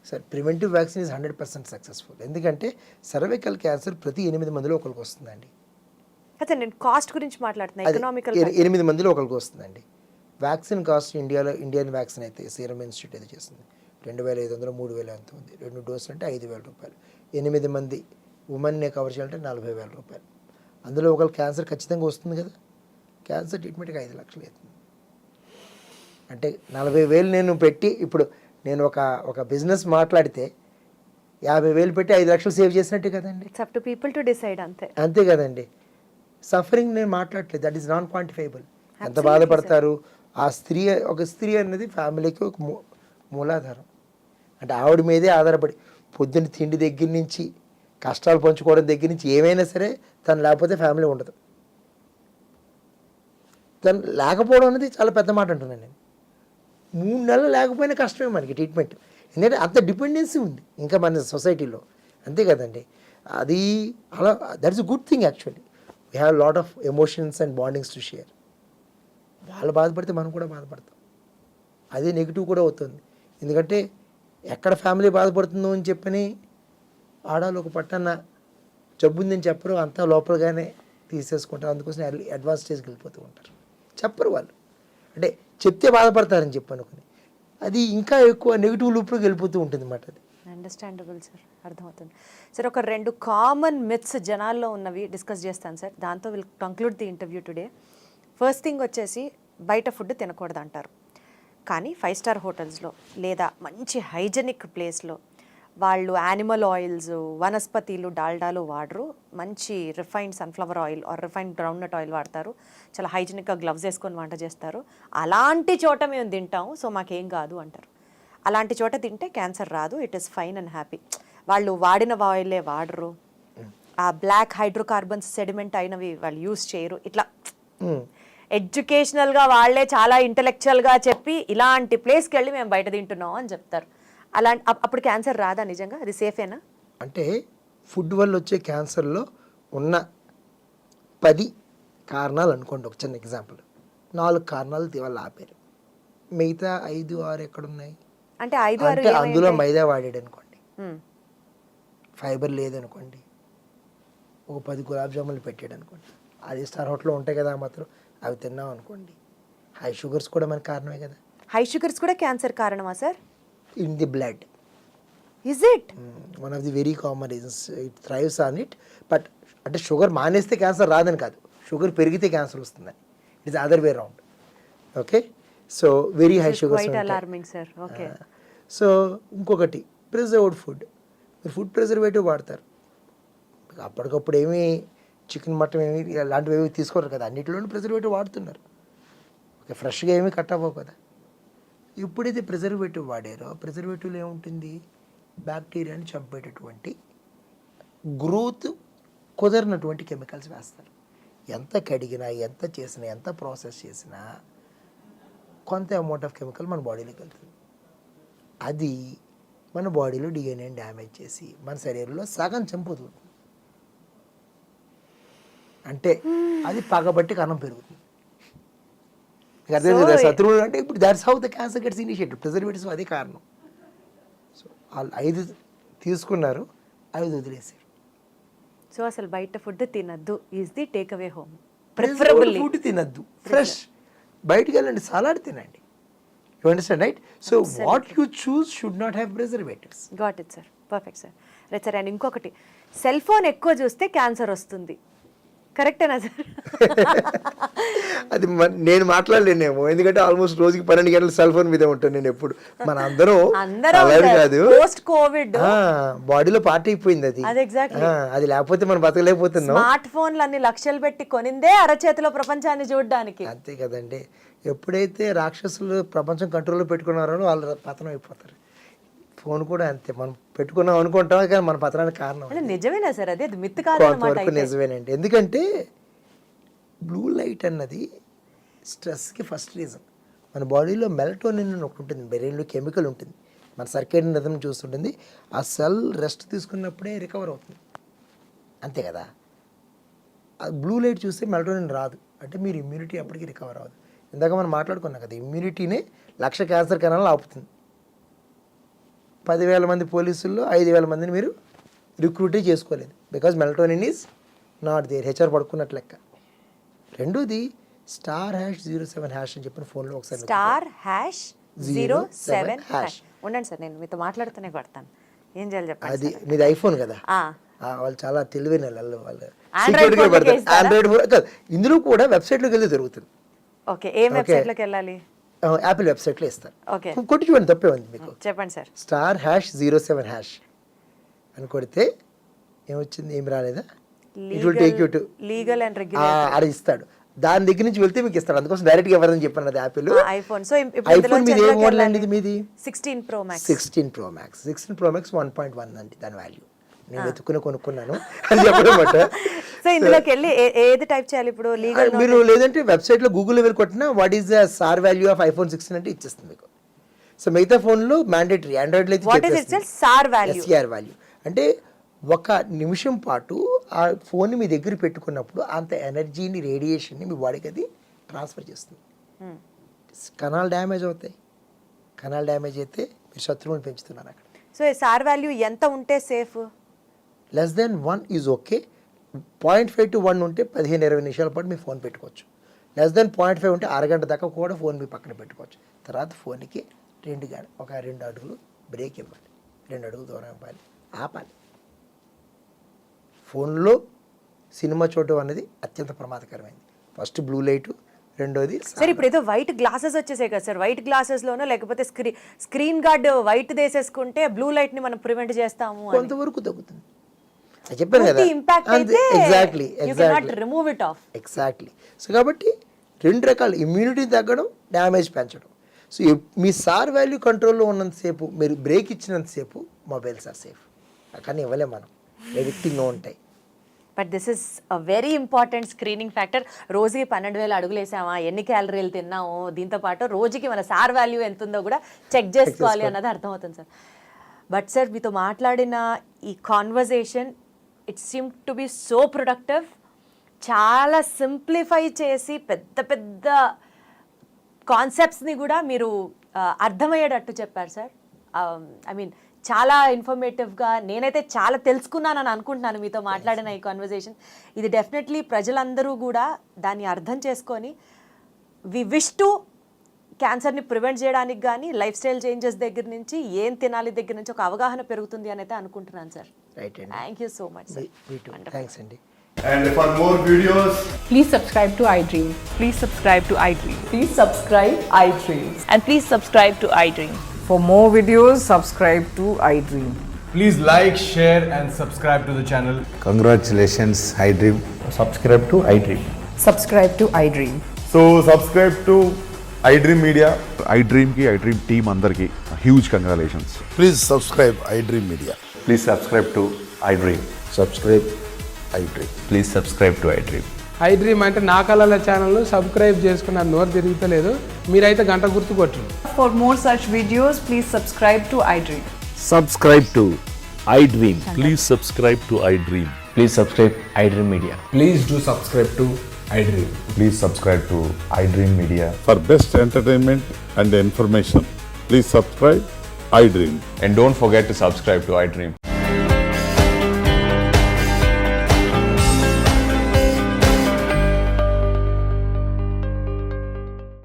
Sir preventive vaccine is 100% successful. ఎందుకంటే సర్వైకల్ క్యాన్సర్ ప్రతి 8 మందిలో ఒకరికి వస్తుందండి. అదే నేను కాస్ట్ గురించి మాట్లాడుతున్నాను. ఎకనామికల్ 8 మందిలో ఒకరికి వస్తుందండి. వ్యాక్సిన్ కాస్ట్ ఇండియన్ వ్యాక్సిన్ అయితే సీరం ఇన్స్టిట్యూట్ అయితే చేస్తుంది 2500, 3000 ఎంత ఉంది. 2 డోసులు అంటే 5000 రూపాయలు. 8 మంది ఉమెన్నే కవర్ చేయాలంటే 40,000 రూపాయలు. అందులో ఒకరు క్యాన్సర్ ఖచ్చితంగా వస్తుంది కదా, క్యాన్సర్ ట్రీట్మెంట్కి 5 లక్షలు అవుతుంది. అంటే 40,000 నేను పెట్టి ఇప్పుడు నేను ఒక బిజినెస్ మాట్లాడితే 50,000 పెట్టి 5 లక్షలు సేవ్ చేసినట్టే కదండి. It's up to people to decide అంతే. అంతే కదండి. సఫరింగ్ నేను మాట్లాడట్లేదు, దట్ ఈస్ నాన్ క్వాంటిఫైబుల్. ఎంత బాధపడతారు ఆ స్త్రీ, ఒక స్త్రీ అన్నది ఫ్యామిలీకి ఒక మూలాధారం. అంటే ఆవిడ మీదే ఆధారపడి పొద్దున్న తిండి దగ్గర నుంచి కష్టాలు పంచుకోవడం దగ్గర నుంచి ఏమైనా సరే తను లేకపోతే ఫ్యామిలీ ఉండదు. తను లేకపోవడం అనేది చాలా పెద్ద మాట అంటున్నాను నేను. 3 నెలలు లేకపోయినా కష్టమే మనకి ట్రీట్మెంట్, ఎందుకంటే అంత డిపెండెన్సీ ఉంది ఇంకా మన సొసైటీలో. అంతే కదండి. అది అలా that is a good thing actually. We have lot of emotions and bondings to share. వాళ్ళు బాధపడితే మనం కూడా బాధపడతాం, అదే నెగిటివ్ కూడా అవుతుంది. ఎందుకంటే ఎక్కడ ఫ్యామిలీ బాధపడుతుందో అని చెప్పని ఆడవాళ్ళు ఒక పట్టన్న జబ్బు ఉందని చెప్పరు, అంతా లోపలగానే తీసేసుకుంటారు. అందుకోసం అడ్వాన్స్ స్టేజ్కి వెళ్ళిపోతూ ఉంటారు. చెప్పరు వాళ్ళు, అంటే చెప్తే బాధపడతారని చెప్పి అనుకుని అది ఇంకా ఎక్కువ నెగిటివ్ లూప్లోకి వెళ్ళిపోతూ ఉంటుంది అన్నమాట. అది అండర్స్టాండబుల్ సార్, అర్థమవుతుంది సార్. ఒక 2 కామన్ మిత్స్ జనాల్లో ఉన్నవి డిస్కస్ చేస్తాను సార్, దాంతో will conclude the interview today. First thing వచ్చేసి బయట ఫుడ్ తినకూడదు అంటారు, కానీ 5 స్టార్ హోటల్స్లో లేదా మంచి హైజెనిక్ ప్లేస్లో వాళ్ళు యానిమల్ ఆయిల్స్, వనస్పతిలు, డాల్డాలు వాడరు, మంచి refined sunflower oil are refined groundnut oil వాడతారు, చాలా హైజెనిక్గా గ్లవ్స్ వేసుకొని వంట చేస్తారు. అలాంటి చోట మేము తింటాం, సో మాకేం కాదు అంటారు. అలాంటి చోట తింటే క్యాన్సర్ రాదు, it is fine and happy. వాళ్ళు వాడిన ఆయిలే వాడరు, ఆ బ్లాక్ హైడ్రోకార్బన్స్ సెడిమెంట్ అయినవి వాళ్ళు యూస్ చేయరు. ఇట్లా ఎడ్యుకేషనల్గా వాళ్ళే చాలా ఇంటలెక్చువల్గా చెప్పి ఇలాంటి ప్లేస్కి వెళ్ళి మేము బయట తింటున్నాం అని చెప్తారు. అలాంటి అప్పుడు క్యాన్సర్ రాదా నిజంగా? అది సేఫేనా? అంటే ఫుడ్ వల్ల వచ్చే క్యాన్సర్లో ఉన్న 10 కారణాలు అనుకోండి, ఒక చిన్న ఎగ్జాంపుల్. 4 కారణాలు వల్ల ఆపారు, మిగతా 5, 6 ఎక్కడున్నాయి? అంటే 5, 6 అంటే అందులో మైదా వాడాడు అనుకోండి, ఫైబర్ లేదనుకోండి, ఒక 10 గులాబ్ జాములు పెట్టాడు అనుకోండి, అది స్టార్ హోటల్లో ఉంటాయి కదా మాత్రం, అవి తిన్నాం అనుకోండి. హై షుగర్స్ కూడా మనకు కారణమే కదా. హై షుగర్స్ కూడా క్యాన్సర్ కారణమా sir? In the blood. Is it? One of the very common reasons, it thrives on it. But అంటే షుగర్ మానేస్తే క్యాన్సర్ రాదని కాదు, షుగర్ పెరిగితే క్యాన్సర్ వస్తుందని. It is other way round. Okay, so very high sugars. Alarming sir. Okay, so ఇంకొకటి preserved food. మీరు food preservative వాడతారు, అప్పటికప్పుడు ఏమీ చికెన్ మటన్ ఏమి అలాంటివి ఏమి తీసుకోరు కదా, అన్నింటిలోనూ ప్రిజర్వేటివ్ వాడుతున్నారు. ఓకే, ఫ్రెష్గా ఏమీ కట్ అవ్వవు కదా. ఎప్పుడైతే ప్రిజర్వేటివ్ వాడారో, ప్రిజర్వేటివ్లో ఏముంటుంది? బ్యాక్టీరియాని చంపేటటువంటి, గ్రోత్ కుదరినటువంటి కెమికల్స్ వేస్తారు. ఎంత కడిగినా, ఎంత చేసినా, ఎంత ప్రాసెస్ చేసినా కొంత అమౌంట్ ఆఫ్ కెమికల్ మన బాడీలోకి వెళ్తుంది. అది మన బాడీలో డిఎన్ఏని డ్యామేజ్ చేసి మన శరీరంలో సగం చంపుతుంది. అంటే అది పగబట్టి కణం పెరుగుతుంది. అదే శత్రువులు అంటే ఇప్పుడు that's how the cancer gets initiated. Preservatives అదే కారణం. సో వాళ్ళు 5 తీసుకున్నారు, 5 వదిలేసారు. సో అసలు బయట ఫుడ్ తినద్దు is the take away home. Preferably food తినద్దు, ఫ్రెష్ బయటికి వెళ్ళండి, సలాడ్ తినండి. You understand right? So what you choose should not have preservatives. Got it sir, perfect sir. Right sir. And ఇంకొకటి, సెల్ ఫోన్ ఎక్కువ చూస్తే cancer వస్తుంది, కరెక్టేనా sir? అది నేను మాట్లాడలేనేమో, ఎందుకంటే ఆల్మోస్ట్ రోజుకి 12 గంటలు సెల్ ఫోన్ మీదే ఉంటాను నేను ఎప్పుడు. మన అందరూ కాదు, పోస్ట్ కోవిడ్ బాడీలో పార్ట్ అయిపోయింది అది. అది లేకపోతే మనం బతకలేకపోతున్నాం. స్మార్ట్ ఫోన్లు అన్ని లక్షలు పెట్టి కొనిందే అరచేతిలో ప్రపంచాన్ని చూడడానికి. అంతే కదండి. ఎప్పుడైతే రాక్షసులు ప్రపంచం కంట్రోల్లో పెట్టుకున్నారో వాళ్ళు పతనం అయిపోతారు. ఫోన్ కూడా అంతే, మనం పెట్టుకున్నాం అనుకుంటాం కానీ మన పతనానికి కారణం. నిజమేనా సార్? అదే మిత్ కాదు కొంతవరకు నిజమేనండి. ఎందుకంటే బ్లూ లైట్ అన్నది స్ట్రెస్కి ఫస్ట్ రీజన్. మన బాడీలో మెలటోనిన్ అని ఒకటి ఉంటుంది, బ్రెయిన్లో కెమికల్ ఉంటుంది, మన సర్కేడియన్ రిథమ్ చూస్తుంటుంది. ఆ సెల్ రెస్ట్ తీసుకున్నప్పుడే రికవర్ అవుతుంది, అంతే కదా. ఆ బ్లూ లైట్ చూస్తే మెలటోనిన్ రాదు, అంటే మీరు ఇమ్యూనిటీ అప్పటికి రికవర్ అవ్వదు. ఇందాక మనం మాట్లాడుకున్నాం కదా, ఇమ్యూనిటీనే 1,00,000 క్యాన్సర్ కణాలను ఆపుతుంది. 10,000 మంది పోలీసుల్లో 5,000 మందిని మీరు రిక్రూటే చేసుకోలేదు, because melatonin is not there. HR పడుకున్నట్లు లెక్క. రెండోది *#07# అని చెప్పిన ఫోన్లో ఒకసారి *#07#. ఉండండి సార్, నేను మీతో మాట్లాడుతూనే కొడతాను. ఏం చేయాలి చెప్పండి. అది మీది ఐఫోన్ కదా, వాళ్ళు చాలా తెలివైన వాళ్ళు. Android ఆండ్రాయిడ్ ఫోన్ ఇందులో కూడా వెబ్సైట్లోకి వెళ్ళి దొరుకుతుంది. ఓకే, ఏ వెబ్సైట్లోకి వెళ్ళాలి? యాపిల్ వెబ్సైట్లో ఇస్తారు. ఓకే కొట్టి చూడండి, తప్పే ఉంది మీకు. చెప్పండి సార్. *#07# అని కొడితే ఏమొచ్చింది, ఏం రాలేదా? It will take you to legal and regulatory అది ఇస్తాడు. దాని దగ్గర నుంచి వెళ్తే మీకు ఇస్తాడు. అందుకోసం డైరెక్ట్గా ఎవరైనా చెప్పాను అది యాపిల్. ఐఫోన్. సో ఐఫోన్ మీది ఏ మోడల్ అండి? ఇది మీది 16 Pro Max. 16 Pro Max 1.1 అండి దాని వాల్యూ. నేను వెతుక్కుని కొనుక్కున్నాను అని చెప్పడమాట. సో ఇందులోకి వెళ్ళి ఏది టైప్ చేయాలి ఇప్పుడు? లీగల్ మీరు లేదంటే వెబ్సైట్లో గూగుల్లో వెళ్ళి కొట్టినా what is the sir value of iPhone 16 అంటే ఇచ్చేస్తుంది మీకు. సో మిగతా ఫోన్లో మ్యాండేటరీ, ఆండ్రాయిడ్లో అయితే what is it's sir value. SAR value అంటే ఒక నిమిషం పాటు ఆ ఫోన్ మీ దగ్గర పెట్టుకున్నప్పుడు అంత ఎనర్జీని, రేడియేషన్ని మీ బాడీకి అది ట్రాన్స్ఫర్ చేస్తుంది. కణాలు డ్యామేజ్ అవుతాయి. కణాలు డ్యామేజ్ అయితే మీరు శత్రువుని పెంచుతున్నారు అక్కడ. సో సార్ వాల్యూ ఎంత ఉంటే సేఫ్? <1 is okay. 0.5 to 1 ఉంటే 15-20 నిమిషాల పాటు మీ ఫోన్ పెట్టుకోవచ్చు. <0.5 ఉంటే అరగంట దాకా కూడా ఫోన్ మీ పక్కన పెట్టుకోవచ్చు. తర్వాత ఫోన్కి 2 అడుగులు బ్రేక్ ఇవ్వాలి, 2 అడుగులు దూరం ఇవ్వాలి, ఆపాలి. ఫోన్లో సినిమా చూడటం అనేది అత్యంత ప్రమాదకరమైంది. ఫస్ట్ బ్లూ లైట్, రెండోది సార్ ఇప్పుడు ఏదో వైట్ గ్లాసెస్ వచ్చేసాయి కదా సార్. వైట్ గ్లాసెస్లోనో లేకపోతే స్క్రీన్ గార్డ్ వైట్ వేసేసుకుంటే బ్లూ లైట్ని మనం ప్రివెంట్ చేస్తాము. కొంతవరకు తగ్గుతుంది. అది చెప్పాను కదా, ఇంపాక్ట్ అయితే exactly remove it of. Exactly. So కాబట్టి 2 రకాలు, ఇమ్యూనిటీ తగ్గడం, డ్యామేజ్ పెంచడం. సో మీ సార్ వాల్యూ కంట్రోల్లో ఉన్నంతసేపు, మీరు బ్రేక్ ఇచ్చినంతసేపు మొబైల్స్ ఆర్ సేఫ్. కానీ ఇవ్వలేం మనం, ఎడిక్టింగ్గా ఉంటాయి. But this is a very important screening factor. రోజుకి 12,000 అడుగులు వేసామా, ఎన్ని క్యాలరీలు తిన్నామో, దీంతో పాటు రోజుకి మన సార్ వాల్యూ ఎంత ఉందో కూడా చెక్ చేసుకోవాలి అన్నది అర్థమవుతుంది సార్. బట్ సార్ మీతో మాట్లాడిన ఈ conversation it seem to be so productive. చాలా సింప్లిఫై చేసి పెద్ద పెద్ద కాన్సెప్ట్స్ని కూడా మీరు అర్థమయ్యేటట్టు చెప్పారు సార్. ఐ మీన్ చాలా ఇన్ఫర్మేటివ్గా నేనైతే చాలా తెలుసుకున్నానని అనుకుంటున్నాను మీతో మాట్లాడిన ఈ కాన్వర్జేషన్. ఇది డెఫినెట్లీ ప్రజలందరూ కూడా దాన్ని అర్థం చేసుకొని వి విష్ టు క్యాన్సర్ని ప్రివెంట్ చేయడానికి కానీ లైఫ్ స్టైల్ చేంజెస్ దగ్గర నుంచి ఏం తినాలి దగ్గర నుంచి ఒక అవగాహన పెరుగుతుంది అని అయితే అనుకుంటున్నాను సార్. రైట్ అండి. Thank you so much sir. Thanks అండి. And for more videos, Please subscribe to iDream. Please subscribe to iDream. Please subscribe iDream. And please subscribe to iDream. For more videos, subscribe to iDream. please like, share and subscribe to the channel. Congratulations, iDream. Subscribe to iDream. Subscribe to iDream. So subscribe to iDream Media. iDream ki iDream team అందరికి huge congratulations. Please subscribe iDream Media. Please subscribe to iDream. Subscribe iDream. Please subscribe to iDream. iDream అంటే నా కళల channel subscribe చేసుకున్న నోరు తిరుగుతలేదు, మీరైతే గంట గుర్తు కొట్టండి. For more such videos, please subscribe to iDream. Subscribe to iDream. Please subscribe to iDream. Please subscribe iDream Media. Please do subscribe to iDream. Please subscribe to iDream Media. For best entertainment and information, please subscribe iDream. And don't forget to subscribe to iDream.